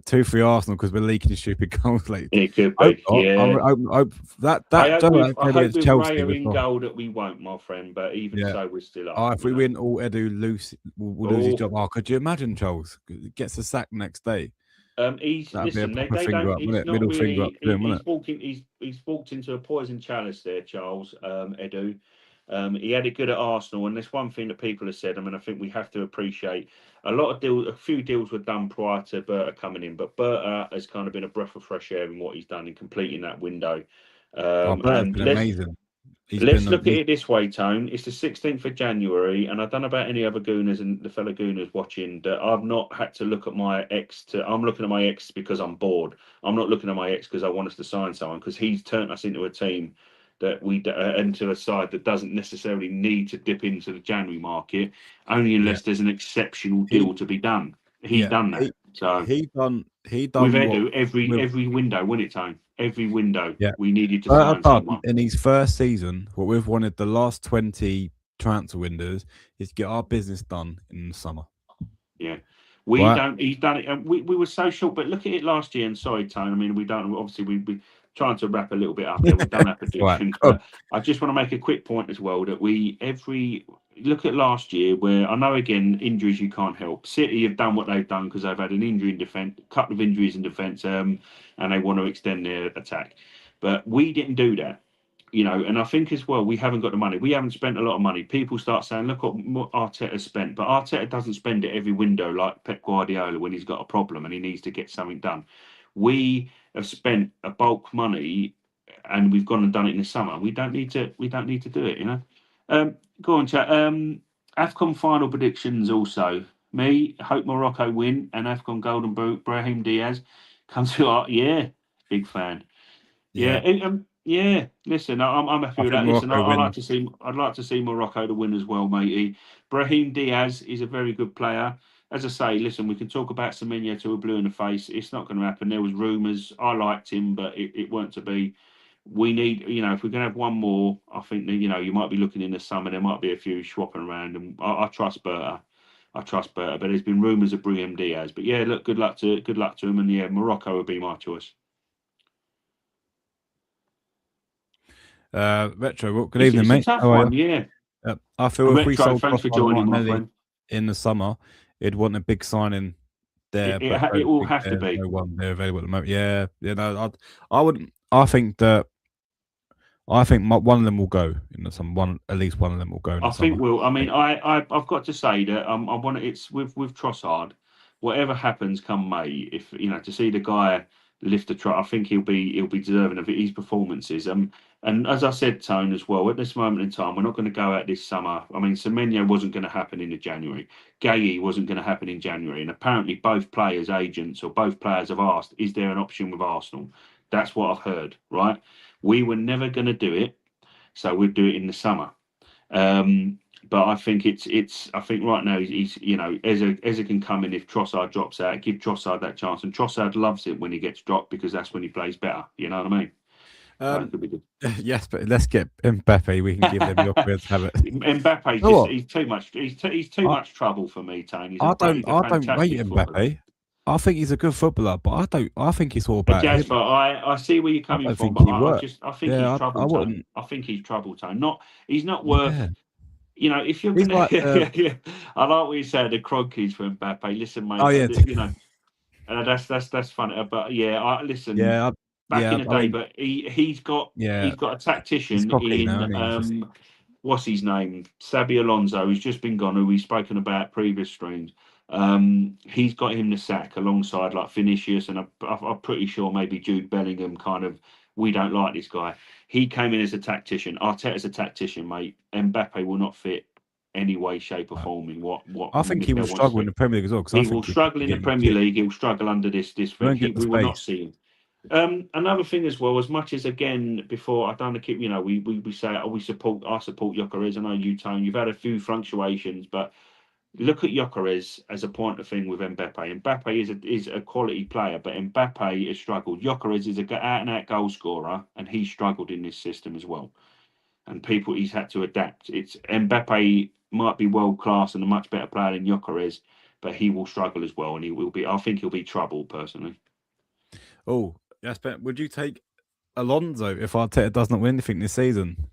2-3 Arsenal because we're leaking stupid goals late. It could Hope be, not. yeah. That I hope game with I hope against with Chelsea Raya was in not. goal that we won't, my friend. But even Yeah. so, we're still up. Oh, if we win, all Edu will lose his Oh, job. Oh, could you imagine, Charles gets a sack next day? he's That'd be a listen. proper They finger don't. up, wouldn't He's it? not Middle finger up really. to him, wouldn't He's walking. He's walked into a poison chalice there, Charles. Edu. He had it good at Arsenal, and there's one thing that people have said. I mean, I think we have to appreciate a few deals were done prior to Berta coming in, but Berta has kind of been a breath of fresh air in what he's done in completing that window. it? Bert's And been amazing. He's let's been. look at it this way, Tone. It's the 16th of January, and I don't know about any other Gooners and the fellow Gooners watching that I've not had to look at my ex. I'm looking at my ex because I'm bored. I'm not looking at my ex because I want us to sign someone, because he's turned us into a team that into a side that doesn't necessarily need to dip into the January market, only Yeah, unless there's an exceptional he. deal to be done. He Yeah, done that. So he with done what Edu, every with. every window, win it, Tone. Every window, Yeah, we needed to Berta sign done someone. in his first season what we've wanted the last 20 transfer windows is to get our business done in the summer. Yeah. We Right? don't. He's done it, and we were so short. But look at it last year. And sorry, Tone. I mean, we don't. Obviously, we trying to wrap a little bit up there. We've done our Right. predictions, Go on. but I just want to make a quick point as well that we every look at last year, where I know again injuries you can't help. City have done what they've done because they've had an injury in defence, a couple of injuries in defence, and they want to extend their attack. But we didn't do that. And I think as well, we haven't got the money. We haven't spent a lot of money. People start saying, look what Arteta spent. But Arteta doesn't spend it every window like Pep Guardiola when he's got a problem and he needs to get something done. We have spent a bulk money and we've gone and done it in the summer. We don't need to do it. Go on, chat. AFCON final predictions also. Me, hope Morocco win and AFCON Golden Boot, Brahim Diaz comes to our, yeah, big fan. Yeah, Yeah, yeah. Listen, I'm happy I with think that. Listen, Morocco win. I'd like to see Morocco to win as well, matey. Brahim Diaz is a very good player. As I say, listen, we can talk about Semenyo to a blue in the face. It's not going to happen. There was rumours. I liked him, but it weren't to be. We need, if we're going to have one more, I think that, you might be looking in the summer. There might be a few swapping around, and I trust Berta. I trust Berta, but there's been rumours of Brahim Diaz. But yeah, look, good luck to him, and yeah, Morocco would be my choice. Retro, well, good It's evening, it's a mate. tough How are you? one, yeah. I feel if we Retro, sold thanks for Trossard and joining, my Martinelli friend. in the summer, it'd want a big signing there, but I It don't will think have to there's be. no one there available at the moment. Yeah, no, I wouldn't. I think that one of them will go in the summer. One, at least one of them will go in I the summer. think we'll. I mean, I've got to say that I want it's with Trossard. Whatever happens come May, if to see the guy lift the trophy, I think he'll be deserving of his performances. And as I said, Tone as well. At this moment in time, we're not going to go out this summer. I mean, Semenyo wasn't going to happen in the January. Gay wasn't going to happen in January, and apparently both players' agents or both players have asked, "Is there an option with Arsenal?" That's what I've heard. Right? We were never going to do it, so we'd do it in the summer. But I think it's I think right now he's Eza can come in if Trossard drops out, give Trossard that chance, and Trossard loves it when he gets dropped because that's when he plays better. You know what I mean? So it Um, could be good. yes, but let's get Mbappe. We can give them the opportunity to have it. Mbappe's You know just what? he's too much he's too I, much trouble for me, Tony. He's a I don't rate fantastic footballer. Mbappe. I think he's a good footballer, but I don't. I think it's all But about him. Jasper, I see where you're I coming don't from, think but he I works. just I think he's Yeah, I trouble, Tone. wouldn't. I think he's trouble, Tone. He's not worth. Yeah, If you're he's gonna, like the. yeah, I like what you said, the Kroenkes for Mbappe. Listen, Oh mate, yeah, that's funny. But yeah, I listen yeah, back in the I day. mean, But he's got yeah, he's got a he's tactician cocky in now, isn't he? He's just what's his name, Sabi Alonso, who's just been gone, who we've spoken about previous streams. He's got him the sack alongside like Vinicius, and I'm pretty sure maybe Jude Bellingham. Kind of, we don't like this guy. He came in as a tactician. Arteta's a tactician, mate. Mbappe will not fit any way, shape, or form in what I think he will Mikel wants struggle to in do. the Premier League as well because I He will think he'll struggle be in the getting Premier kicked. League. He'll struggle under this He thing. won't get the We will not space. see him. Another thing as well, as much as again before, I don't keep. We say I support Gyökeres. I know you, Tone. You've had a few fluctuations, but look at Gyökeres as a point of thing with Mbappe. Mbappe is a quality player, but Mbappe has struggled. Gyökeres is a out and out goal scorer, and he struggled in this system as well. And he's had to adapt. It's Mbappe might be world class and a much better player than Gyökeres, but he will struggle as well, and he will be. I think he'll be trouble personally. Oh, yes, but would you take Alonso if Arteta does not win anything this season?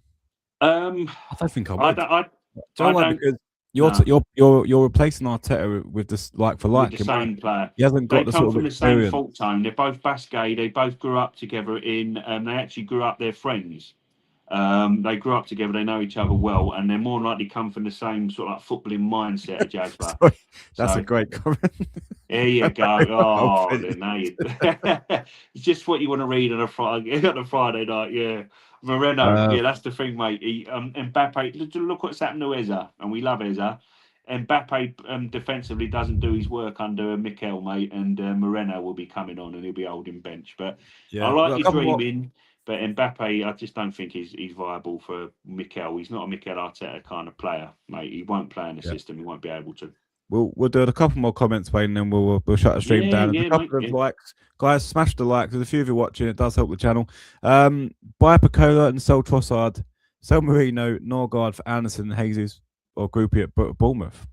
Um, I don't think I I would. don't. I, Do you know I why? don't. Because No, you're replacing Arteta with this like for with the like. same player. He hasn't They got the come sort of from the same experience. fault zone. They're both Basque. They both grew up together in. They actually grew up. They're friends. They grew up together. They know each other well, and they're more likely come from the same sort of like footballing mindset of Jasper. Sorry, that's a So great comment. there you go. I'll Oh, finish. then now you. It's just what you want to read on a Friday on a Friday night. Yeah, Moreno. Uh, Yeah, that's the thing, mate. Mbappe. Look what's happened to Eza, and we love Eza. Mbappe defensively doesn't do his work under Mikel, mate, and Moreno will be coming on and he'll be holding bench. But I yeah, like look, a your couple more. dreaming, but Mbappe, I just don't think he's viable for Mikel. He's not a Mikel Arteta kind of player, mate. He won't play in the Yeah, system. He won't be able to. we'll do a couple more comments, Wayne, and then we'll shut the stream Yeah, down. And a yeah, mate. couple of Yeah. likes, guys. Smash the likes. There's a few of you watching. It does help the channel. Buy Picola and sell Trossard. Sell Marino, Norgard for Anderson, Jesus, or Groupie at Bournemouth.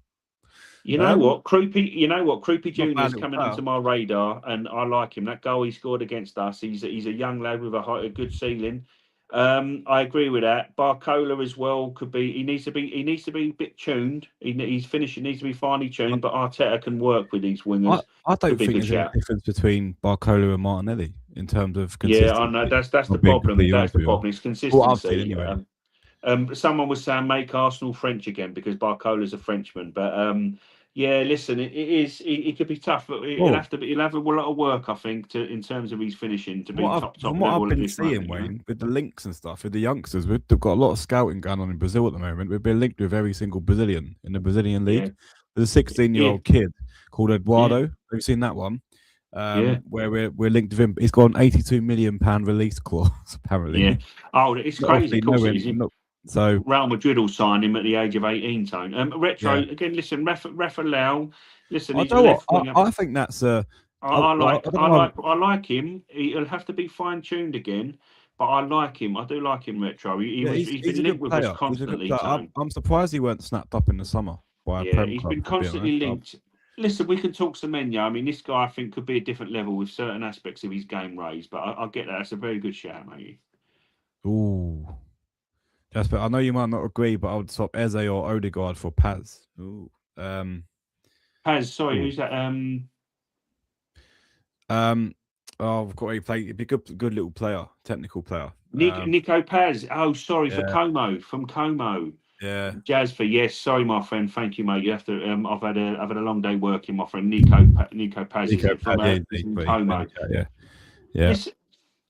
You know what, Croupy? Not bad Junior's little coming player. onto my radar, and I like him. That goal he scored against us, he's a young lad with a good ceiling. I agree with that. Barcola as well could be. He needs to be a bit tuned. He's finishing needs to be finely tuned, but Arteta can work with these wingers. I Could don't be a think good there's any shout. difference between Barcola and Martinelli in terms of Yeah, I know consistency. that's the I'm being problem. completely That's honest the with you. problem. It's What I've seen consistency. anyway. Someone was saying make Arsenal French again because Barcola's a Frenchman, but Yeah, listen, it is. It could be tough, but he'll Well, have to. He'll have a lot of work, I think, to in terms of his finishing to be top from what I've level at been this seeing, moment. You know. Wayne, with the links and stuff, with the youngsters, they've got a lot of scouting going on in Brazil at the moment. We've been linked with every single Brazilian in the Brazilian Yeah, league. There's a 16-year-old yeah, old kid called yeah, Eduardo. Have you seen that one? yeah, Where we're linked with him. He's got an 82 million pound release clause, yeah. apparently. Oh, it's Not crazy. obviously Of course, it nowhere. is. Not, so Real Madrid will sign him at the age of 18. Tone. Retro yeah, again. Listen, Rafa Lau. Listen, I he's don't a know what left winger. I think that's I don't know. I like him. He'll have to be fine tuned again, but I like him. I do like him, Retro. Yeah, He's he's been a linked good with us player. He's a good constantly, player. Tone. I'm surprised he weren't snapped up in the summer by a Yeah, Prem he's club, been to be honest. constantly linked. Listen, we can talk Semenyo. I mean, this guy I think could be a different level with certain aspects of his game raised, but I get that. That's a very good shout, mate. Ooh, Jasper, I know you might not agree, but I would swap Eze or Odegaard for Paz. Ooh. Um, Paz, sorry, ooh. who's that? Um, oh, I've got to play. It'd be a good little player, technical player. Nico Paz. Oh, sorry for Yeah, Como from Como. yeah. Jasper, yes, sorry, my friend. Thank you, mate. You have to. I've had a long day working, my friend. Nico Paz is Nico it Paz, from yeah, he's from he's playing Como. the chat, yeah, yeah. Listen,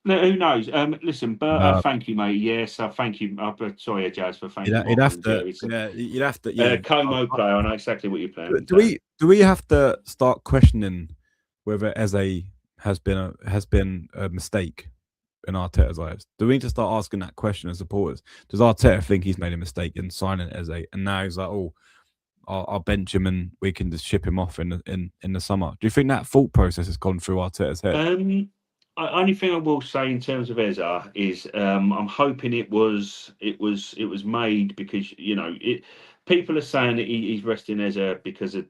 no, who knows? Listen, Bert, Uh, thank you, mate. Yes, thank you. Sorry, Jasper. Thank you, you'd my have friend. to, Yeah, it's yeah, you'd have to, yeah. Como player. I know exactly what you're playing. Do we have to start questioning whether Eze has been a mistake in Arteta's eyes? Do we need to start asking that question as supporters? Does Arteta think he's made a mistake in signing Eze, and now he's like, oh, I'll bench him and we can just ship him off in the summer? Do you think that thought process has gone through Arteta's head? Only thing I will say in terms of Eza is I'm hoping it was made because people are saying that he's resting Eza because it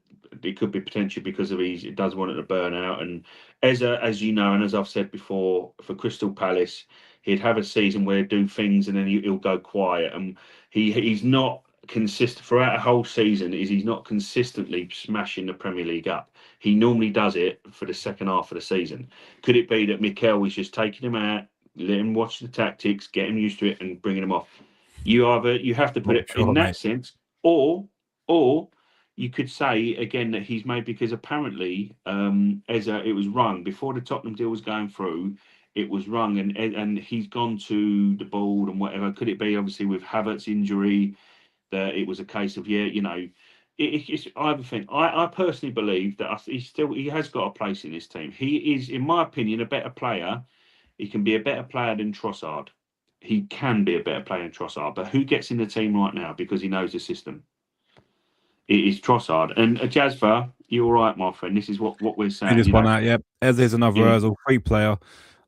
could be potentially because of it does want it to burn out. And Eza, as you know, and as I've said before, for Crystal Palace, he'd have a season where he'd do things and then he'll go quiet, and he's not consistent throughout a whole season. He's not consistently smashing the Premier League up. He normally does it for the second half of the season. Could it be that Mikel is just taking him out, let him watch the tactics, get him used to it, and bringing him off? You have to put Not it in sure, that mate. sense, or you could say again that he's made because apparently it was rung before the Tottenham deal was going through. It was rung, and he's gone to the board and whatever. Could it be obviously with Havertz's injury that it was a case of it's either thing. I personally believe that he has got a place in this team. He is, in my opinion, a better player. He can be a better player than Trossard. He can be a better player than Trossard, but who gets in the team right now because he knows the system? It is Trossard. And Jasper, you're all right, my friend. This is what we're He saying. just won out. Yeah, Eze is another Yeah, Ozil free player.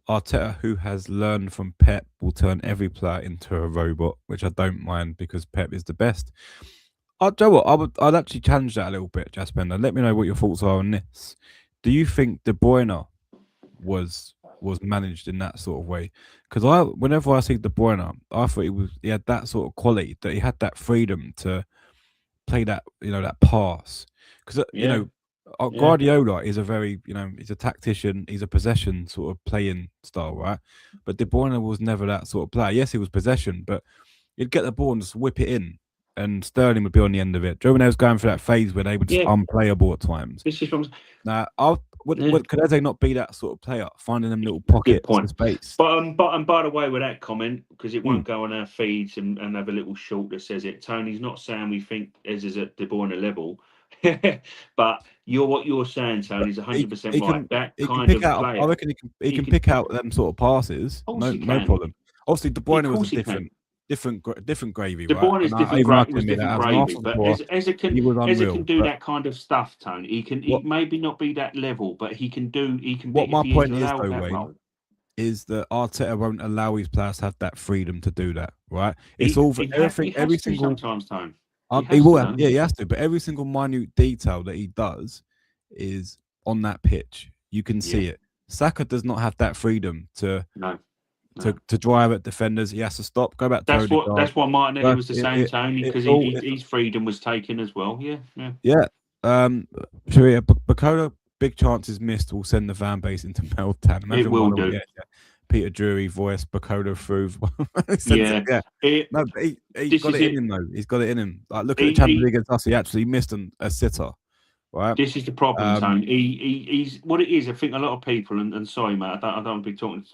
Arteta, who has learned from Pep, will turn every player into a robot, which I don't mind because Pep is the best. Joe, what I'd actually challenge that a little bit, Jasper. And let me know what your thoughts are on this. Do you think De Bruyne was managed in that sort of way? Because whenever I see De Bruyne, I thought he had that sort of quality, that he had that freedom to play that that pass. Because yeah, yeah, Guardiola is a very he's a tactician, he's a possession sort of playing style, right? But De Bruyne was never that sort of player. Yes, he was possession, but he'd get the ball and just whip it in, and Sterling would be on the end of it. Joe was going through that phase where they were just yeah. unplayable at times. This is from Now, yeah. could Eze not be that sort of player, finding them little Good pockets of point. space? But and by the way, with that comment, because it Mm. won't go on our feeds and have a little short that says it. Tony's not saying we think Ez is at De Bruyne level, but what you're saying, Tony, is He, 100% he right. can That he can kind pick of out. I player, reckon he he can can. pick out them sort of passes. Of course No, he no can. problem. Obviously, De Of Bruyne was a course he can. different gravy, De right? Bruyne is And different. even I can Was admit that different as an gravy, Arsenal but supporter, Eze he was can unreal. do But that kind of stuff, Tony. He what maybe not be that level, but he can do. He can be what if my he is point is allowed though, that Wayne, role. is that Arteta won't allow his players to have that freedom to do that, right? It's He all for he everything, every has to single. sometimes, Tony. He He has will to, have, don't yeah, he? he has to. But every single minute detail that he does is on that pitch. You can Yeah. see it. Saka does not have that freedom to No. No. drive at defenders. He has to stop, go back to Odegaard. That's why Martinelli was the same, Tony, It's because all his freedom was taken as well. Yeah, yeah. yeah. Sharia Bakola, big chances missed will send the fan base into meltdown. It Imagine will one of do. Peter Drury voice Bakola through. Yeah. Yeah. It, No, but he's this got is it in it. him though. He's got it in him. Like look at the Champions He League against us. He actually missed a sitter. right? This is the problem, Tony. He's what it is. I think a lot of people, and sorry, mate, I don't want to be talking.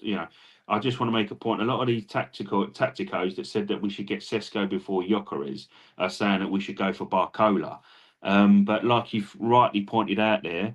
I just want to make a point. A lot of these tacticos that said that we should get Sesko before Gyökeres are saying that we should go for Barcola. But like you've rightly pointed out there,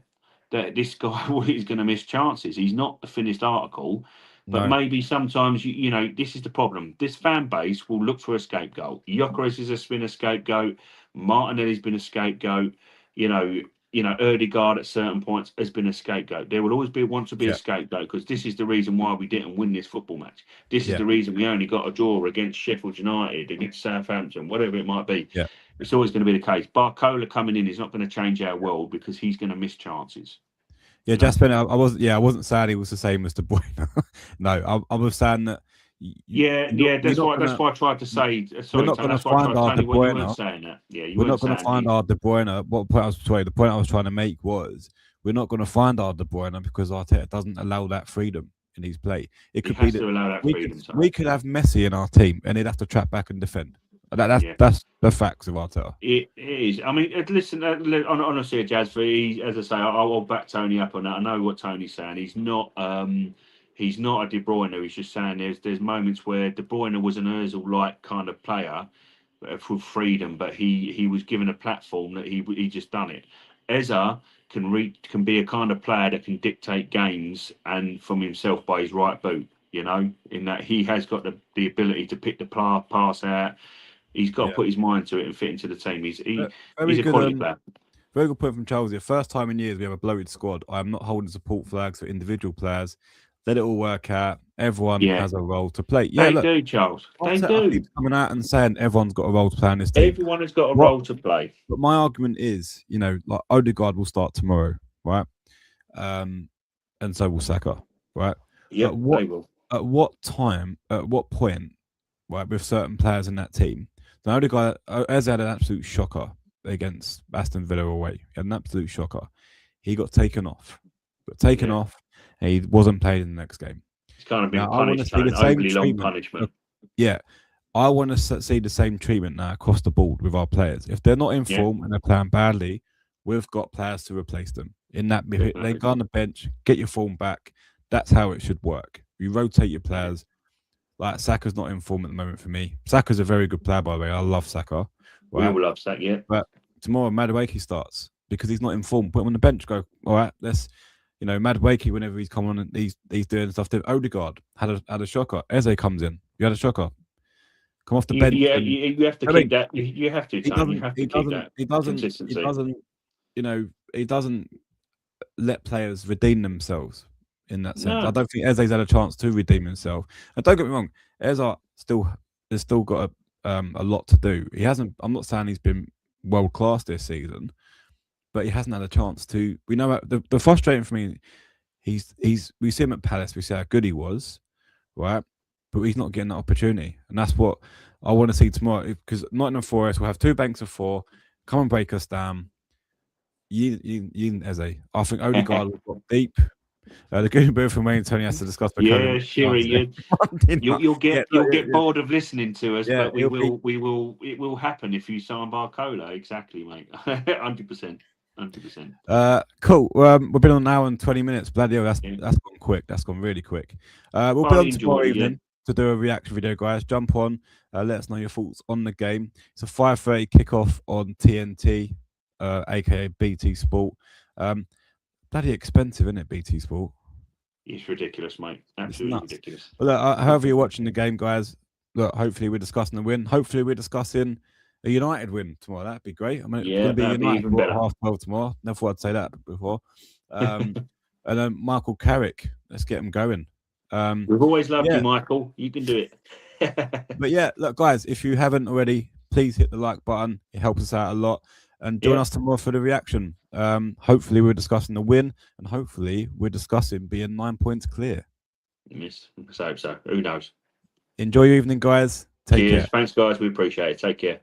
that this guy is going to miss chances. He's not a finished article. But No, maybe sometimes this is the problem. This fan base will look for a scapegoat. Gyökeres has been a scapegoat. Martinelli's been a scapegoat. You know, Erdegaard at certain points has been a scapegoat. There will always want to be a yeah, scapegoat because this is the reason why we didn't win this football match. This is yeah, the reason we only got a draw against Sheffield United, against Southampton, whatever it might be. yeah. It's always going to be the case. Barcola coming in is not going to change our world because he's going to miss chances. Yeah, Jasper, I wasn't saying he was the same as De Bruyne. No, I was saying that. That's why I tried to say. We're Sorry, not Tony, going to that's why I find tried, our De Tony, when you weren't Bruyne. saying that. Yeah, you We're weren't not going to saying find it. our De Bruyne. The point I was trying to make was we're not going to find our De Bruyne because Arteta doesn't allow that freedom in his play. It He could be has that to allow that freedom. we could have Messi in our team and he'd have to trap back and defend. That's the facts of Arteta. It is. I mean, listen. Honestly, Jazz. As I say, I'll back Tony up on that. I know what Tony's saying. He's not. He's not a De Bruyne. He's just saying there's moments where De Bruyne was an Özil-like kind of player for freedom, but he was given a platform that he just done it. Eza can be a kind of player that can dictate games and from himself by his right boot. In that he has got the ability to pick the pass out. He's got to put his mind to it and fit into the team. He's a quality player. Very good point from Chelsea. First time in years we have a bloated squad. I am not holding support flags for individual players. Let it all work out. Everyone has a role to play. Yeah, they do, Charles. They do. Keep coming out and saying everyone's got a role to play in this team. Everyone has got a role to play. But my argument is, like Odegaard will start tomorrow, right? And so will Saka, right? Yeah, they will. At what time? At what point? Right, with certain players in that team. The Odegaard has had an absolute shocker against Aston Villa away. He had an absolute shocker. He got taken off. And he wasn't played in the next game. He's kind of been punished. Overly long punishment. Yeah. I want to see the same treatment now across the board with our players. If they're not in form and they're playing badly, we've got players to replace them. In that, they go on the bench, get your form back. That's how it should work. You rotate your players. Like Saka's not in form at the moment for me. Saka's a very good player, by the way. I love Saka. Right? We all love Saka, yeah. But tomorrow, Madueke starts because he's not in form. Put him on the bench. Go, all right, let's, Madueke, whenever he's coming on and he's doing stuff. Odegaard had a shocker. Eze comes in. You had a shocker. Come off the bench. Yeah, you have to keep that. You have to. He doesn't let players redeem themselves. In that sense, no. I don't think Eze's had a chance to redeem himself. And don't get me wrong, Eze has still got a lot to do. He hasn't. I'm not saying he's been world class this season, but he hasn't had a chance to. We know the frustrating for me. We see him at Palace. We see how good he was, right? But he's not getting that opportunity, and that's what I want to see tomorrow. Because Nottingham Forest will have 2 banks of 4. Come and break us down. You Eze. I think Odegaard will go deep. The Gooner Booth from Wayne Tony has to discuss. Yeah, Sherry, you'll get bored of listening to us, but we will. It will happen if you sign Barcola. Exactly, mate. 100%. Cool. We've been on an hour and 20 minutes. Bloody hell, that's gone quick. That's gone really quick. We'll be on tomorrow evening to do a reaction video, guys. Jump on. Let us know your thoughts on the game. It's a 5:30 kickoff on TNT, aka BT Sport. Bloody expensive, isn't it, BT Sport? It's ridiculous, mate. Absolutely ridiculous. Well, look, however you're watching the game, guys, look, hopefully we're discussing the win. Hopefully we're discussing a United win tomorrow. That'd be great. I mean, it's going to be United at 12:30 tomorrow. Never thought I'd say that before. And then Michael Carrick, let's get him going. We've always loved you, Michael. You can do it. But yeah, look, guys, if you haven't already, please hit the like button. It helps us out a lot. And join us tomorrow for the reaction. Hopefully we're discussing the win, and hopefully we're discussing being 9 points clear. Yes, I hope so. Who knows? Enjoy your evening, guys. Take care. Thanks, guys. We appreciate it. Take care.